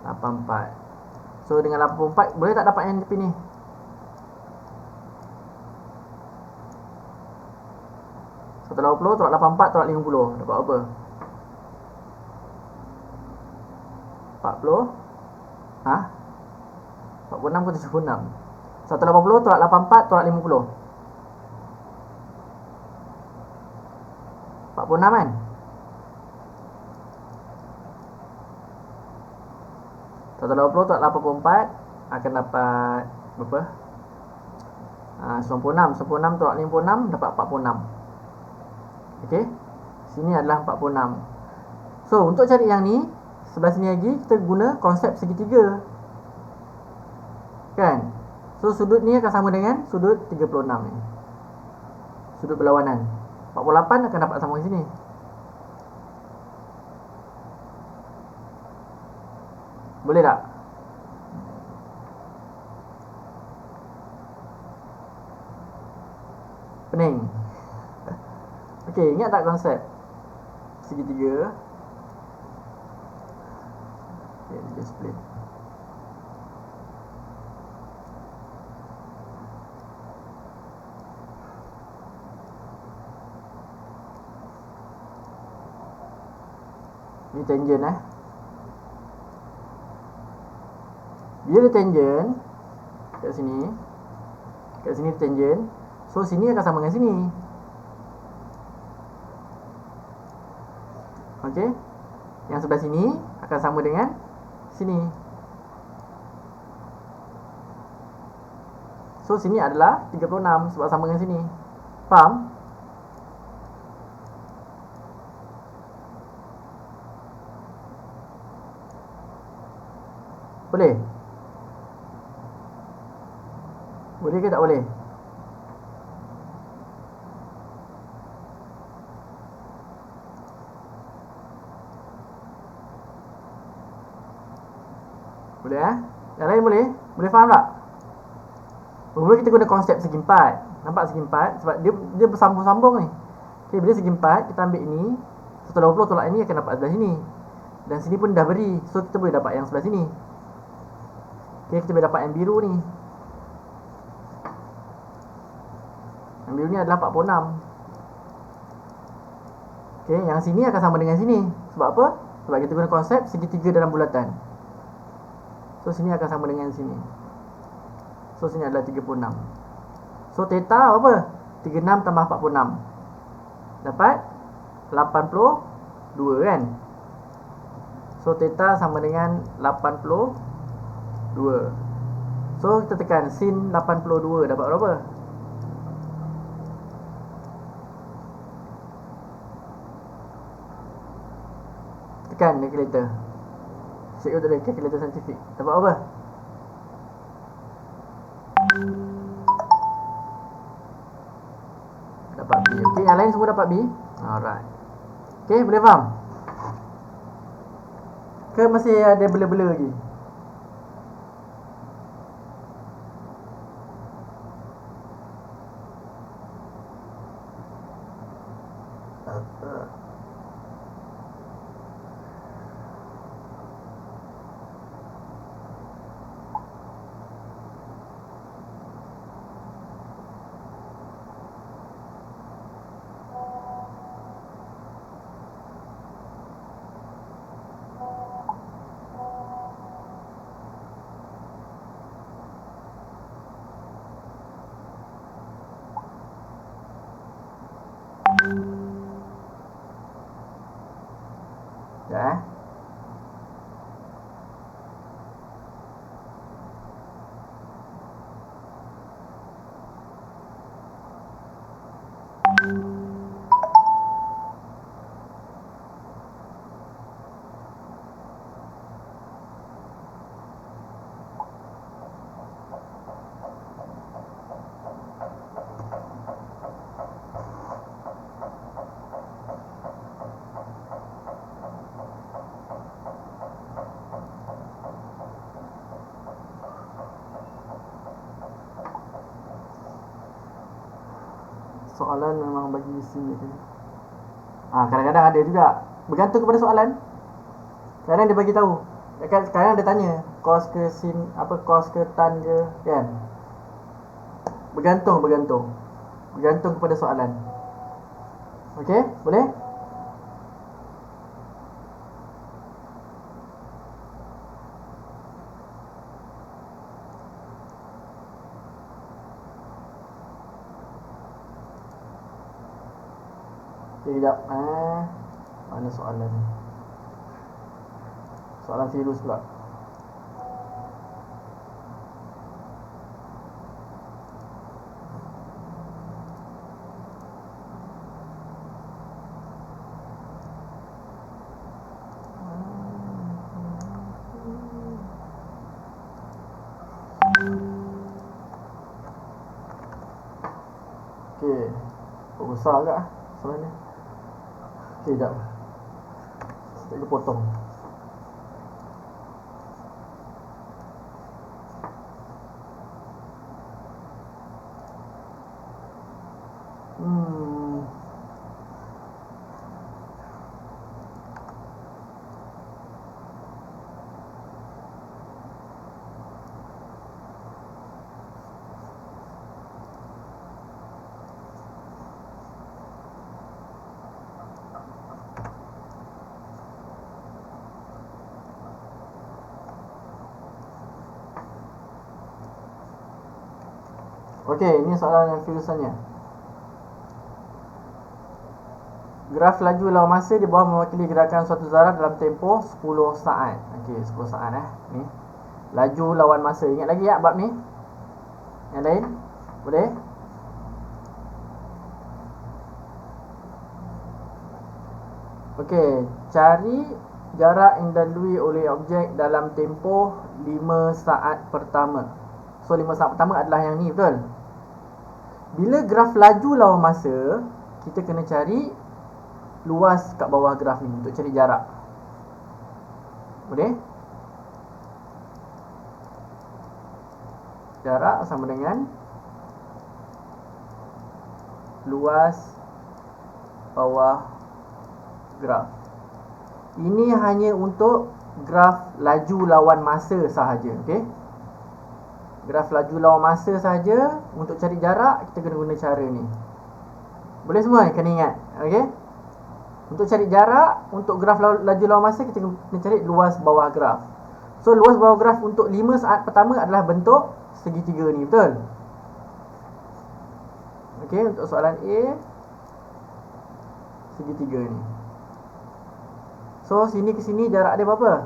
S1: 84. So dengan 84 boleh tak dapat yang tepi ni? Tolak 84 tolak 50. Dapat apa? 40. 46 ke 76? 180 tolak 84 tolak 50. 46 kan? 180 tolak 84 akan dapat berapa? 96 tolak 56 dapat 46. Okey. Sini adalah 46. So untuk cari yang ni, sebelah sini lagi kita guna konsep segitiga. Kan? So sudut ni akan sama dengan sudut 36 ni. Sudut berlawanan. 48 akan dapat sama di sini. Boleh tak? Pening. Okey, ingat tak konsep segitiga? Okey, display. Ni tangent Bila dia tangent kat sini tangent, so sini akan sama dengan sini. Okey. Yang sebelah sini akan sama dengan sini. So sini adalah 36 sebab sama dengan sini. Faham? Boleh? Boleh ke tak boleh? Boleh Yang lain boleh? Boleh faham tak? Mula kita guna konsep segi empat. Nampak segi empat? Sebab dia bersambung-sambung ni. Okay, bila segi empat, kita ambil ini, 180 tolak ini akan dapat sebelah sini. Dan sini pun dah beri. So kita boleh dapat yang sebelah sini. Okay, kita boleh dapat yang biru ni. Yang biru ni adalah 46. Okay, yang sini akan sama dengan sini. Sebab apa? Sebab kita guna konsep segitiga dalam bulatan. So sini akan sama dengan sini. So sini adalah 36. So theta apa? 36 tambah 46 dapat 82 kan. So theta sama dengan 82. So kita tekan sin 82 dapat berapa? Tekan calculator. Cikgu tak ada calculator saintifik. Dapat apa? Dapat B. Okey, yang lain semua dapat B. Alright. Okey, boleh faham? Ke masih ada bela-bela lagi? Ya. Soalan memang bagi sini. Kadang-kadang ada juga. Bergantung kepada soalan. Kadang dia bagi tahu. Sekarang dia tanya cos ke sin, apa cos ke tan ke, kan? Bergantung kepada soalan. Okey, boleh? Sekejap. Mana soalan ni? Soalan virus pula. Okey. Besar agak soalan ni. Sekejap. Saya potong. Okey, ini soalan yang filosofinya. Graf laju lawan masa di bawah mewakili gerakan suatu zarah dalam tempoh 10 saat. Okey, 10 saat ni. Laju lawan masa. Ingat lagi ya bab ni? Yang lain? Boleh? Okey, cari jarak yang dilalui oleh objek dalam tempoh 5 saat pertama. So 5 saat pertama adalah yang ni, betul? Bila graf laju lawan masa, kita kena cari luas kat bawah graf ni untuk cari jarak. Boleh? Jarak sama dengan luas bawah graf. Ini hanya untuk graf laju lawan masa sahaja. Okey, graf laju lawan masa sahaja. Untuk cari jarak kita kena guna cara ni. Boleh semua kena ingat. Okey, untuk cari jarak untuk graf laju lawan masa kita kena cari luas bawah graf. So luas bawah graf untuk 5 saat pertama adalah bentuk segitiga ni, betul? Okey, untuk soalan A, segitiga ni. So sini ke sini jarak dia berapa?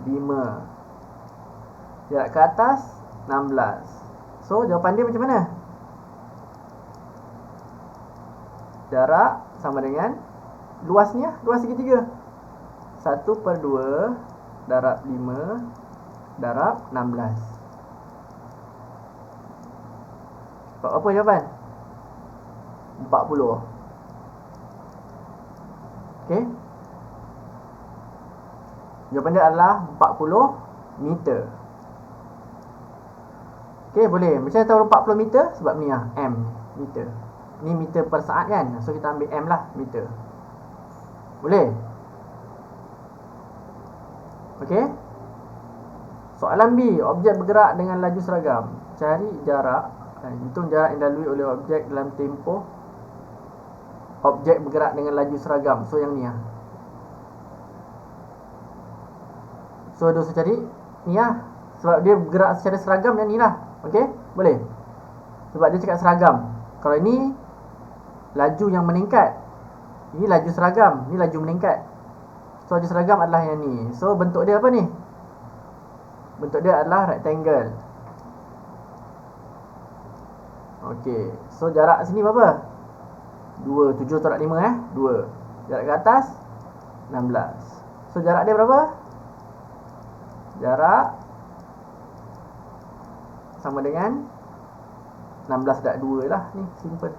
S1: 5. Jarak ke atas 16. So jawapan dia macam mana? Jarak sama dengan luas ni lah, luas segitiga. 1/2 darab 5 darab 16. Apa jawapan? 40. Okey, jawapan dia adalah 40 meter. Okey, boleh. Macam mana tahu 40 meter? Sebab ni lah, M, meter. Ni meter per saat kan? So kita ambil M lah, meter. Boleh? Okey. Soalan B, objek bergerak dengan laju seragam. Cari jarak, hitung jarak yang dilalui oleh objek dalam tempoh objek bergerak dengan laju seragam. So yang ni lah. So dia usah cari ni lah, sebab dia bergerak secara seragam yang ni lah. Okey, boleh? Sebab dia cakap seragam. Kalau ini laju yang meningkat, ini laju seragam, ni laju meningkat. So laju seragam adalah yang ni. So bentuk dia apa ni? Bentuk dia adalah rectangle. Okey, so jarak sini berapa? 2, 7 tolak 5 2. Jarak ke atas 16. So jarak dia berapa? Jarak sama dengan 16/2 lah. Ni simple.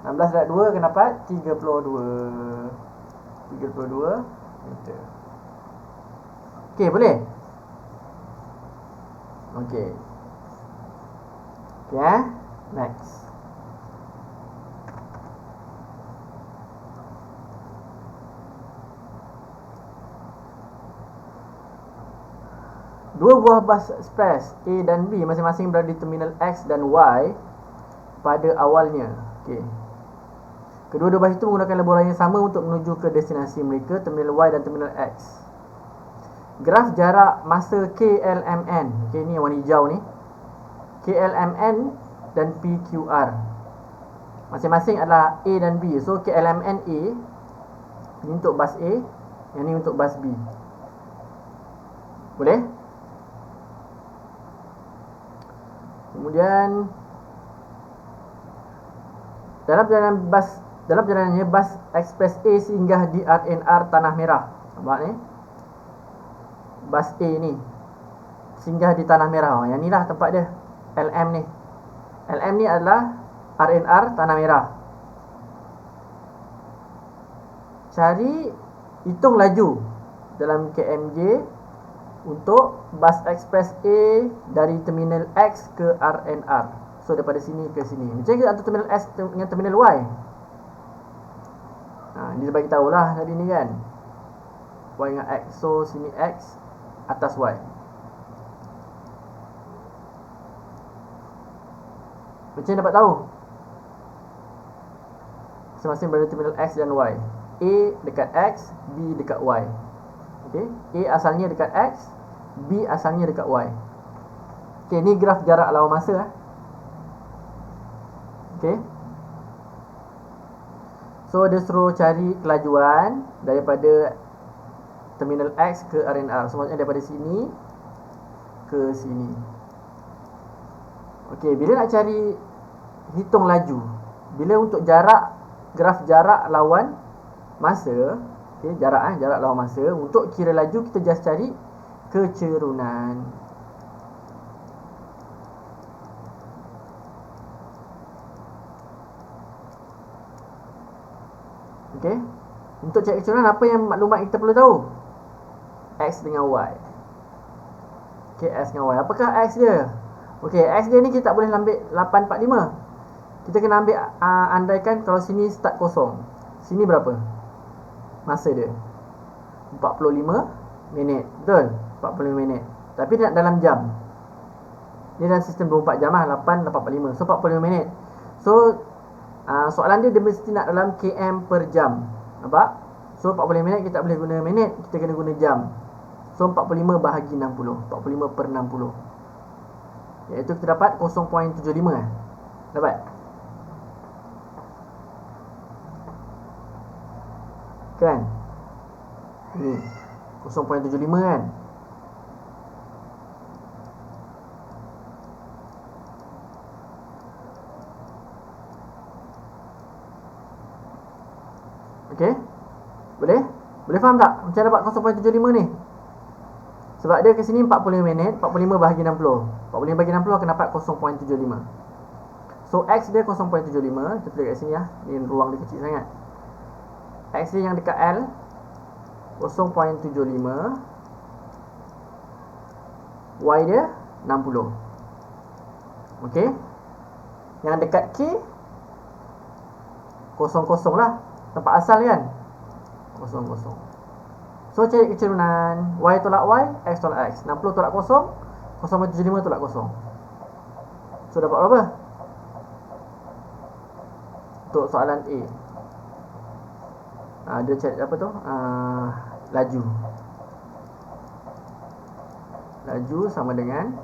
S1: 16/2 akan dapat 32 meter. Okey, boleh? Okey. Okey, next. Dua buah bas ekspres A dan B masing-masing berada di terminal X dan Y pada awalnya. Okey. Kedua-dua bas itu menggunakan laboran yang sama untuk menuju ke destinasi mereka, terminal Y dan terminal X. Graf jarak masa KLMN. Okey, ni yang warna hijau ni. KLMN dan PQR. Masing-masing adalah A dan B. So KLMN A ni untuk bas A, yang ni untuk bas B. Boleh? Kemudian dalam perjalanannya bas ekspres A singgah di RNR Tanah Merah. Nampak ni? Bas A ni singgah di Tanah Merah. Yang ni lah tempat dia, LM ni. LM ni adalah RNR Tanah Merah. Cari, hitung laju dalam KMJ untuk bas ekspres A dari terminal X ke RNR. So daripada sini ke sini. Macam kita antara terminal X dengan terminal Y. Dia bagi tahulah tadi ni kan, Y dengan X. So sini X, atas Y. Macam mana dapat tahu? Masing-masing berada terminal X dan Y. A dekat X, B dekat Y. Okay, A asalnya dekat X, B asalnya dekat Y. Okay, ni graf jarak lawan masa. Okay, so dia suruh cari kelajuan daripada terminal X ke RNR. So maksudnya daripada sini ke sini. Okay, bila nak cari hitung laju, bila untuk jarak, graf jarak lawan masa, okay, jarak lawan masa, untuk kira laju kita just cari kecerunan. Okay, untuk cari kecerunan apa yang maklumat kita perlu tahu? X dengan Y. Okay, X dengan Y. Apakah X dia? Okay, X dia ni kita tak boleh ambil 845. Kita kena ambil andaikan kalau sini start kosong. Sini berapa masa dia? 45 minit. Betul? 45 minit. Tapi dia nak dalam jam. Dia dalam sistem 24 jam lah, 8:45. So 45 minit. So soalan dia mesti nak dalam km per jam. Nampak? So 45 minit kita tak boleh guna minit, kita kena guna jam. So 45 bahagi 60, 45 per 60, iaitu kita dapat 0.75 Dapat? Kan? Ni 0.75 kan? Okey? Boleh? Boleh faham tak? Macam dapat 0.75 ni? Sebab dia ke sini 45 minit, 45 bahagi 60. 45 bahagi 60 akan dapat 0.75. So X dia 0.75. Kita tulis kat sini lah. Ni ruang dia kecil sangat. X dia yang dekat L 0.75. Y dia 60. Okey? Yang dekat K 00 lah. Tempat asal kan? 00. So cari kecerunan. Y tolak Y, X tolak X. 60 tolak 0, 0.75 tolak 0. So dapat berapa? Untuk soalan A, dia cari apa tu? Laju. Laju sama dengan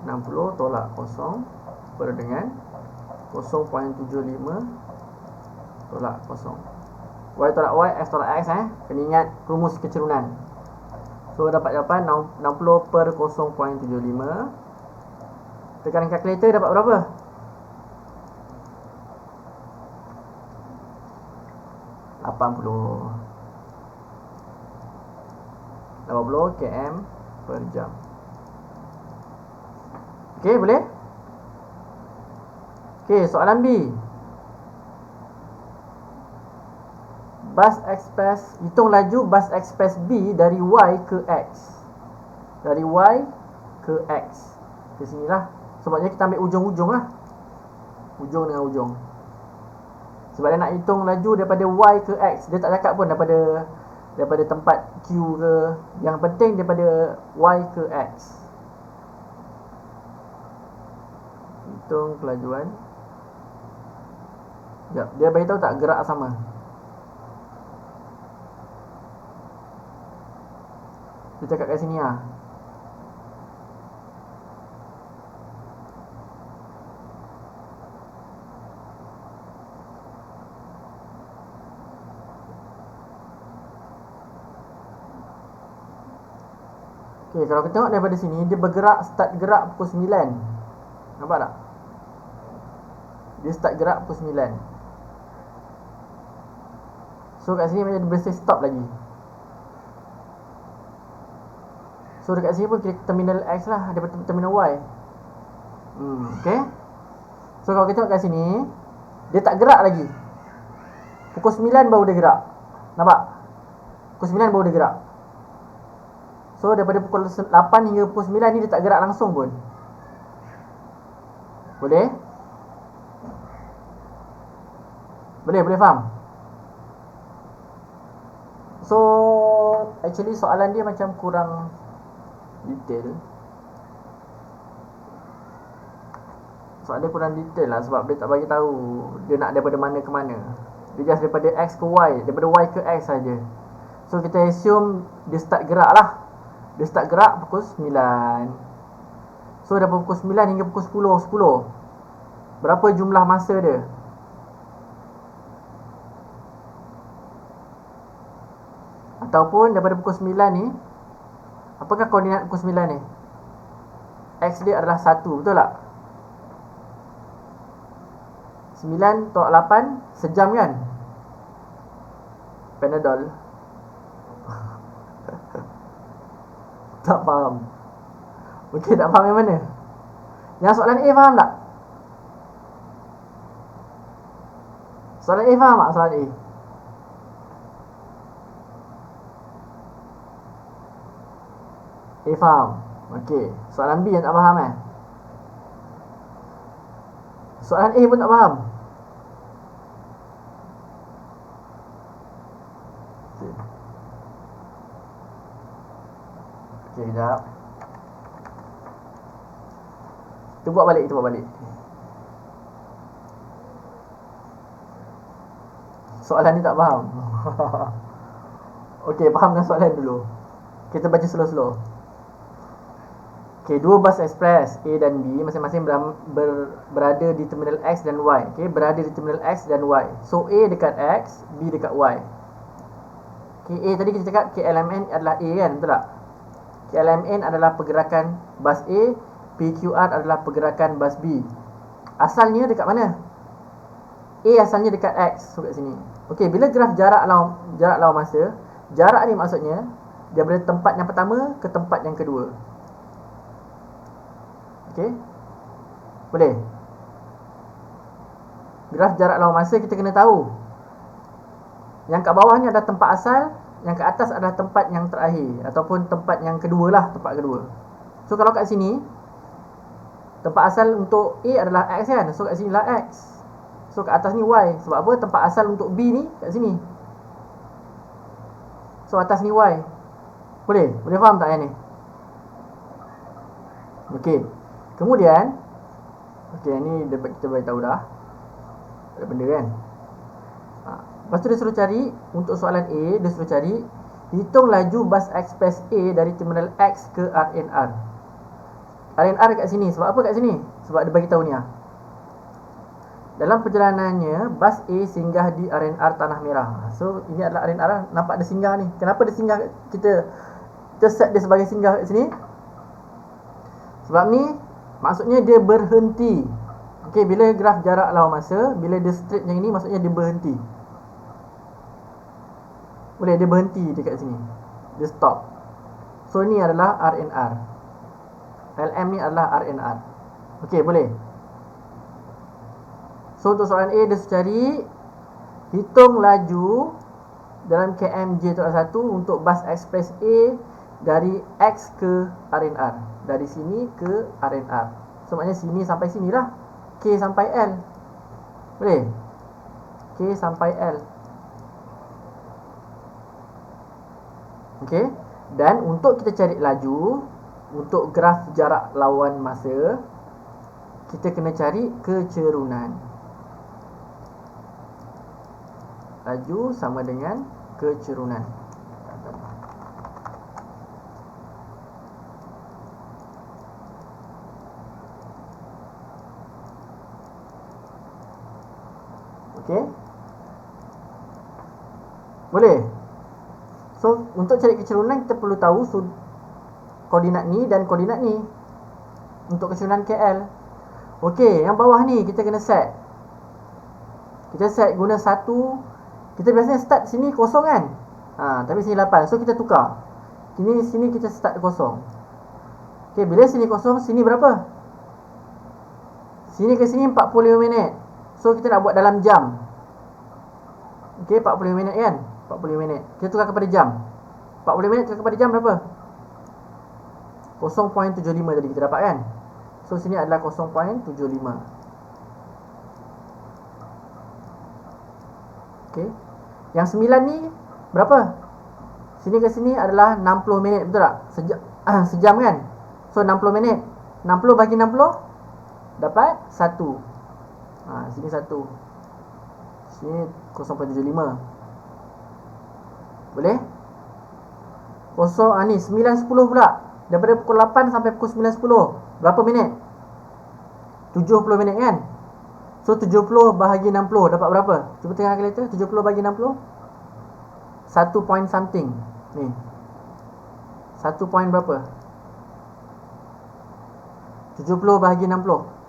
S1: 60 tolak 0 per dengan 0.75 tolak 0. Y tolak Y, X tolak X. Kena ingat rumus kecerunan. So dapat jawapan 60 per 0.75. Tekan kalkulator dapat berapa? 80 km per jam. Okey, boleh? Okey, soalan B. Bus Express, hitung laju bus Express B dari Y ke X. Dari Y ke X. Ke sini lah. Sebabnya kita ambil ujung-ujung lah. Ujung dengan ujung. Sebab dia nak hitung laju daripada Y ke X. Dia tak cakap pun daripada tempat Q ke. Yang penting daripada Y ke X. Hitung kelajuan. Sekejap, dia beritahu tak gerak sama. Dia cakap kat sini lah. Okay, kalau kita tengok daripada sini, dia bergerak, start gerak pukul 9. Nampak tak? Dia start gerak pukul 9. So kat sini macam dia bersih stop lagi. So dekat sini pun kira terminal X lah, daripada terminal Y. Okay. So kalau kita tengok kat sini, dia tak gerak lagi. Pukul 9 baru dia gerak. Nampak? Pukul 9 baru dia gerak. So daripada pukul 8 hingga pukul 9 ni dia tak gerak langsung pun. Boleh? Boleh faham? So actually soalan dia macam kurang detail. Soalan dia kurang detail lah, sebab dia tak bagi tahu dia nak daripada mana ke mana. Dia just daripada X ke Y, daripada Y ke X saja. So kita assume dia start gerak lah. Dia start gerak pukul 9. So daripada pukul 9 hingga pukul 10. Berapa jumlah masa dia? Ataupun daripada pukul 9 ni, apakah koordinat pukul 9 ni? X dia adalah 1, betul tak? 9 tolak 8 sejam kan? Panadol. Tak faham. Okey, tak faham yang mana? Yang soalan A faham tak? Soalan A faham tak? Soalan A. A faham. Okey. Soalan B yang tak faham Soalan A pun tak faham. Okey, sekejap. Kita buat balik. Soalan ni tak faham. Okey, fahamkan soalan dulu. Kita baca slow-slow. Okey, dua bus express A dan B masing-masing berada di terminal X dan Y. Okey, berada di terminal X dan Y. So A dekat X, B dekat Y. Okey, A tadi kita cakap KLMN adalah A kan, betul tak? KLMN adalah pergerakan bus A, PQR adalah pergerakan bus B. Asalnya dekat mana? A asalnya dekat X, so kat sini. Okey, bila graf jarak lawan masa, jarak ni maksudnya dia dari tempat yang pertama ke tempat yang kedua. Okey? Boleh? Graf jarak lawan masa kita kena tahu. Yang kat bawah ni adalah tempat asal, yang kat atas adalah tempat yang terakhir ataupun tempat yang kedua lah, tempat kedua. So kalau kat sini tempat asal untuk A adalah X kan, so kat sini lah X. So kat atas ni Y. Sebab apa? Tempat asal untuk B ni kat sini. So atas ni Y. Boleh faham tak yang ni? Okey. Kemudian ni kita bagi tahu dah. Ada benda kan? Lepas tu dia suruh cari, untuk soalan A, dia suruh cari hitung laju bus express A dari terminal X ke RNR. RNR kat sini. Sebab apa kat sini? Sebab dia bagi tahu ni dalam perjalanannya, bus A singgah di RNR Tanah Merah. So ini adalah RNR, nampak dia singgah ni. Kenapa dia singgah? Kita set dia sebagai singgah kat sini. Sebab ni maksudnya dia berhenti. Okey, bila graf jarak lawan masa, bila dia straight macam ni, maksudnya dia berhenti. Boleh, dia berhenti dekat sini. Dia stop. So ni adalah RNR. LM ni adalah RNR. Okey, boleh. So untuk soalan A, dia cari hitung laju dalam KMJ tok 1 untuk bus express A dari X ke RNR. Dari sini ke RNR. So maknanya sini sampai sini lah. K sampai L. Boleh? K sampai L. Okey. Dan untuk kita cari laju, untuk graf jarak lawan masa, kita kena cari kecerunan. Laju sama dengan kecerunan. Okey? Boleh? So, untuk cari kecerunan kita perlu tahu koordinat ni dan koordinat ni untuk kecerunan KL. Okey, yang bawah ni kita kena set. Kita set guna 1. Kita biasanya start sini kosong kan? Tapi sini 8. So kita tukar. Sini kita start kosong. Okey, bila sini kosong, sini berapa? Sini ke sini 45 minit. So kita nak buat dalam jam. Okey, 45 minit kan? 45 minit. Kita tukar kepada jam. 40 minit tukar kepada jam berapa? 0.75 tadi kita dapat kan? So sini adalah 0.75. Okey. Yang 9 ni berapa? Sini ke sini adalah 60 minit, betul tak? Sejam kan? So 60 minit. 60 bagi 60 dapat 1. Sini 1. Sini 0.75. Boleh? Ni 9.10 pula. Daripada pukul 8 sampai pukul 9.10. Berapa minit? 70 minit kan? So 70 bahagi 60 dapat berapa? Cuba tengok kalkulator. 70 bahagi 60 1 point something. Ni 1 point berapa? 70 bahagi 60.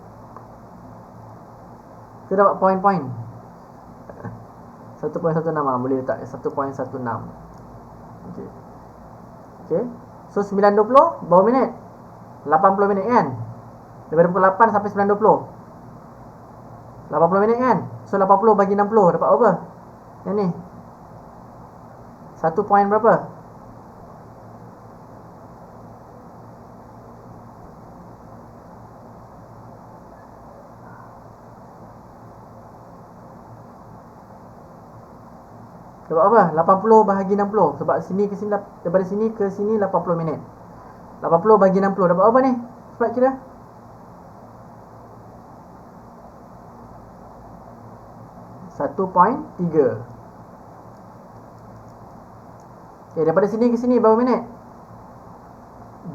S1: Kita dapat point-point 1.16 Boleh letak 1.16. Okey. Okey. So 9.20 berapa minit? 80 minit kan? Daripada pukul 8 sampai 9.20 80 minit kan? So 80 bagi 60 dapat apa? Yang ni 1 point berapa? Dapat apa? 80 bahagi 60. Sebab sini ke sini, daripada sini ke sini 80 minit. 80 bahagi 60 dapat apa ni? Cepat kira. 1.3. Okay, daripada sini ke sini berapa minit?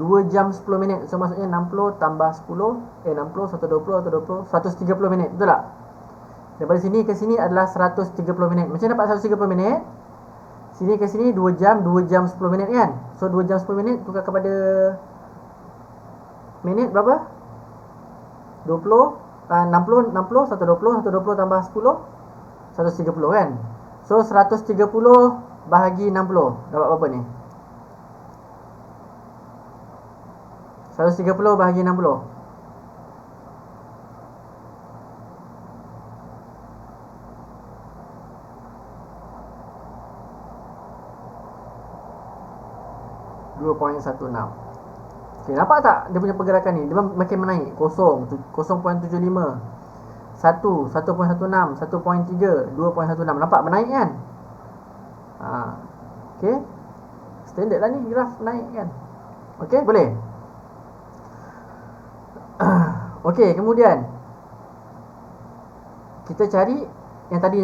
S1: 2 jam 10 minit. So maksudnya 60 tambah 10, 60, 120, 120, 130 minit. Betul tak? Daripada sini ke sini adalah 130 minit. Macam dapat 130 minit? Sini ke sini 2 jam, 2 jam 10 minit kan? So 2 jam 10 minit tukar kepada minit berapa? 20, 60, 60, 120, 120 tambah 10, 130 kan? So 130 bahagi 60 dapat berapa ni? 130 bahagi 60 2.16. Okay, nampak tak dia punya pergerakan ni? Dia makin menaik. 0, 0.75, 1, 1.16, 1.3, 2.16. Nampak menaik kan? Okay, standard lah ni graf naik kan? Okay, boleh? Okay, kemudian kita cari yang tadi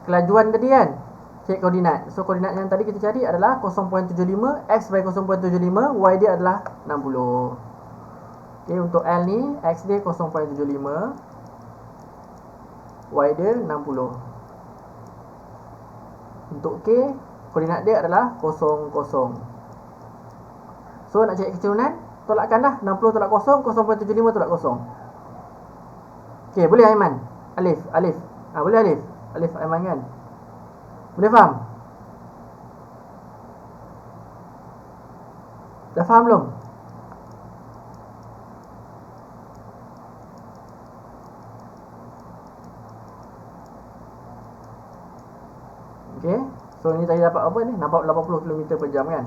S1: kelajuan tadi kan, cek koordinat. So koordinat yang tadi kita cari adalah 0.75, x by 0.75, y dia adalah 60. Okay, untuk L ni x dia 0.75, y dia 60. Untuk K koordinat dia adalah 0, 0. So nak cari kecerunan, tolakkanlah 60 tolak 0, 0.75 tolak 0. Okay, boleh Aiman? Alif. Boleh Alif Aiman kan? Boleh faham? Dah faham belum? Okay, so ni tadi dapat apa ni? Nampak 80 km per jam kan?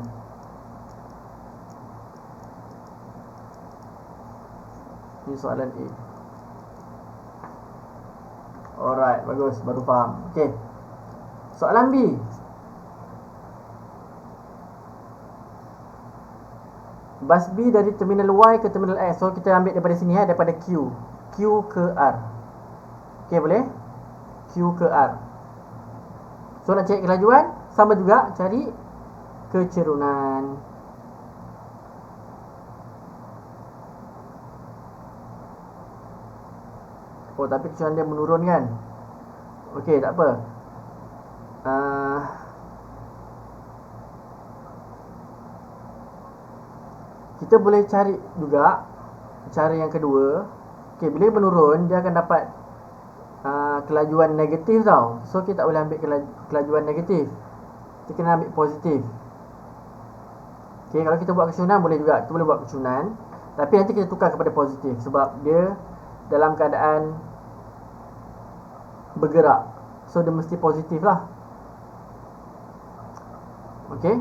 S1: Ni soalan A. Alright, bagus, baru faham. Okay, soalan B. Bus B dari terminal Y ke terminal X. So kita ambil daripada sini daripada Q ke R. Okay, boleh? Q ke R. So nak cari kelajuan, sama juga cari kecerunan. Oh, tapi kecerunan dia menurun kan? Okey, tak apa. Kita boleh cari juga cara yang kedua. Okey, bila menurun dia akan dapat kelajuan negatif tau. So kita tak boleh ambil kelajuan negatif. Kita kena ambil positif. Okey, kalau kita buat kecerunan boleh juga. Kita boleh buat kecerunan, tapi nanti kita tukar kepada positif sebab dia dalam keadaan bergerak. So dia mesti positif lah. Okey,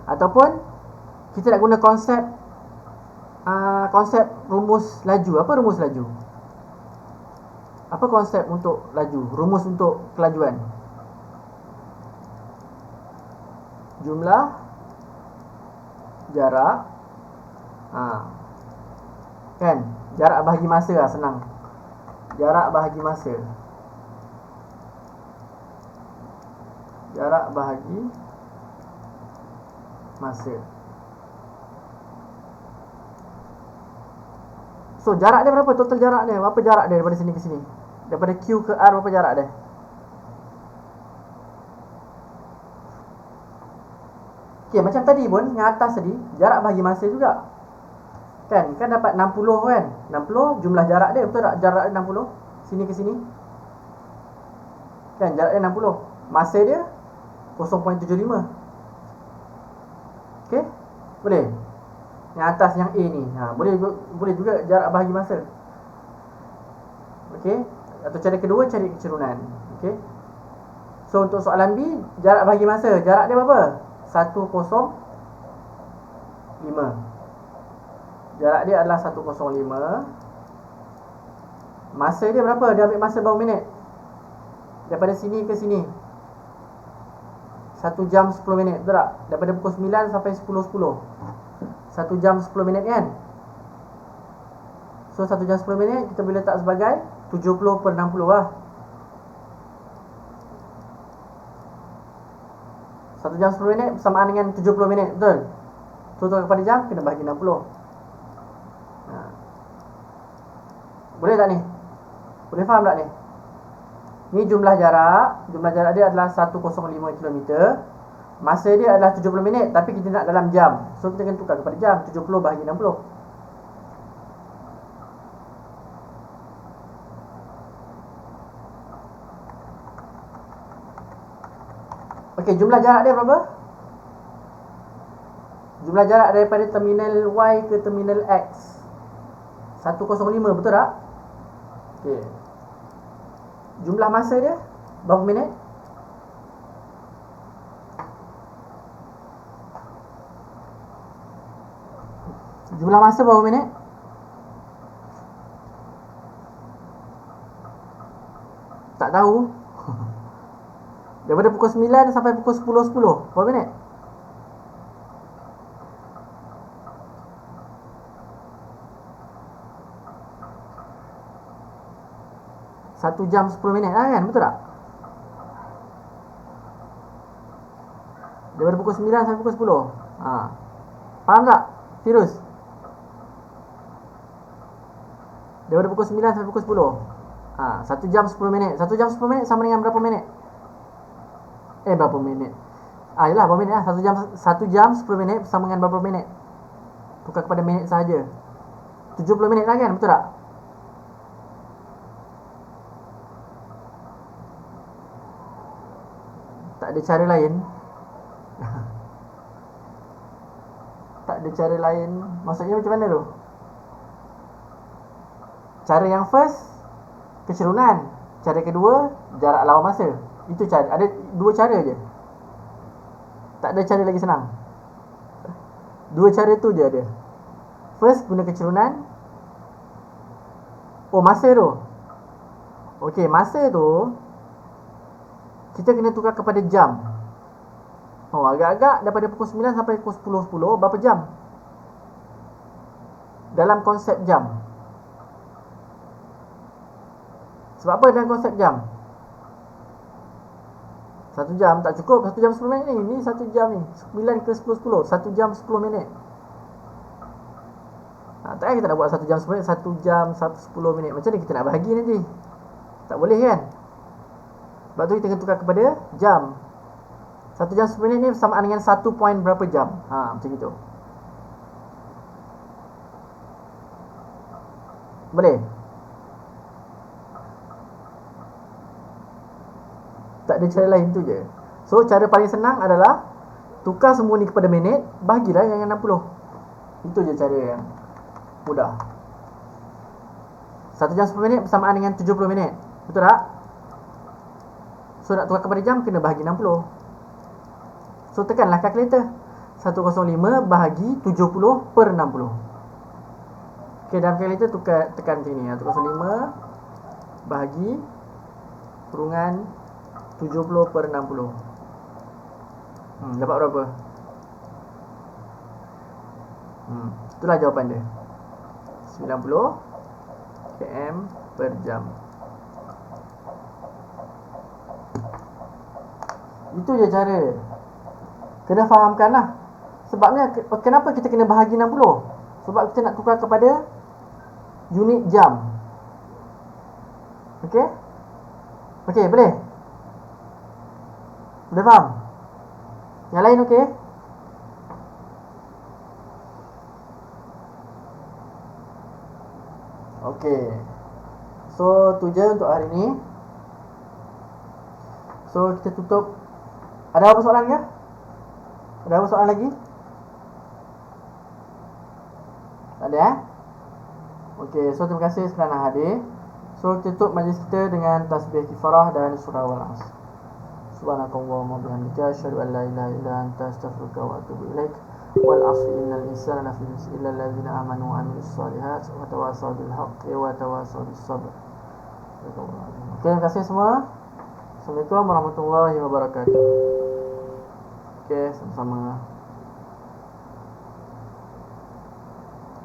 S1: ataupun kita nak guna konsep rumus laju. Apa rumus laju? Apa konsep untuk laju? Rumus untuk kelajuan. Jumlah, jarak, kan? Jarak bahagi masa lah, senang. Jarak bahagi masa. Jarak bahagi masa. So jarak dia berapa? Total jarak dia. Berapa jarak dia daripada sini ke sini? Daripada Q ke R berapa jarak dia? Okay, macam tadi pun, yang atas tadi jarak bahagi masa juga. Kan dapat 60 kan? 60 jumlah jarak dia, betul tak? Jarak dia 60 sini ke sini. Kan jarak dia 60. Masa dia 0.75. Okay, boleh? Yang atas yang A ni, boleh juga jarak bahagi masa. Okay, atau cara kedua cari kecerunan. Okay, so untuk soalan B, jarak bahagi masa, jarak dia berapa? 105. Jarak dia adalah 105. Masa dia berapa? Dia ambil masa berapa minit? Daripada sini ke sini 1 jam 10 minit, betul tak? Daripada pukul 9 sampai 10.10. 1 jam 10 minit kan? So 1 jam 10 minit kita boleh letak sebagai 70/60 lah. 1 jam 10 minit bersamaan dengan 70 minit, betul? So tukar kepada jam kena bahagi 60. Boleh tak ni? Boleh faham tak ni? Ni jumlah jarak dia adalah 105 km. Masa dia adalah 70 minit, tapi kita nak dalam jam. So kita kena tukar kepada jam, 70 bahagi 60. Okey, jumlah jarak dia berapa? Jumlah jarak daripada terminal Y ke terminal X 105, betul tak? Okey. Jumlah masa dia berapa minit? Jumlah masa berapa minit? Tak tahu. Daripada pukul 9 sampai pukul 10.10 berapa minit? Satu jam 10 minit lah kan, betul tak? Daripada pukul 9 sampai pukul 10. Faham tak, Firuz? Daripada pukul 9 sampai pukul 10. 1 jam 10 minit. 1 jam 10 minit sama dengan berapa minit? Berapa minit? Yelah, berapa minit lah. 1 jam 10 minit sama dengan berapa minit? Tukar kepada minit sahaja. 70 minit lah kan, betul tak? Tak ada cara lain. Tak ada cara lain. Maksudnya macam mana tu? Cara yang first, kecerunan. Cara kedua, jarak lawan masa. Itu cara. Ada dua cara je. Tak ada cara lagi senang. Dua cara tu je ada. First, guna kecerunan. Masa tu. Okey, masa tu kita kena tukar kepada jam. Agak-agak daripada pukul 9 sampai pukul 10.10 berapa jam? Dalam konsep jam. Sebab apa dalam konsep jam? 1 jam tak cukup. 1 jam 10 minit ni. Ni 1 jam ni 9 ke 10.10. 1 jam 10 minit. Takkan kita nak buat 1 jam 10 minit, 1 jam 10 minit. Macam mana kita nak bahagi nanti? Tak boleh kan? Sebab tu kita kena tukar kepada jam. 1 jam 10 minit ni bersamaan dengan 1 point berapa jam. Macam itu. Boleh? Tak ada cara lain tu je. So cara paling senang adalah tukar semua ni kepada minit, bahagilah dengan 60. Itu je cara yang mudah. 1 jam 10 minit bersamaan dengan 70 minit. Betul tak? So nak tukar kepada jam kena bahagi 60. So tekanlah kalkulator. 105 bahagi 70/60. Okay, dalam kalkulator tekan macam ni. 105 bahagi kurungan 70/60. Dapat berapa? Itulah jawapan dia. 90 km per jam. Itu je cara. Kena fahamkan lah. Sebabnya kenapa kita kena bahagi 60? Sebab kita nak tukar kepada unit jam. Okey? Okey, boleh? Boleh faham? Yang lain okey? Okey. So tu je untuk hari ni. So kita tutup. Ada apa soalan ke? Ada apa soalan lagi? Tak ada Okey, so terima kasih kerana hadir. So kita tutup majlis kita dengan tasbih kifarah dan surah Wal-Asr. Subhanakallahumma bihamdika asyhadu an la ilaha illa anta astaghfiruka wa atubu ilaik. Wal 'asri innal insana lafi khusr illa allazina amanu wa 'amilus solihat wa tawassaw bil haqqi wa tawassaw bis sabr. Okey, terima kasih semua. Assalamualaikum warahmatullahi wabarakatuh. Okey, sama-sama.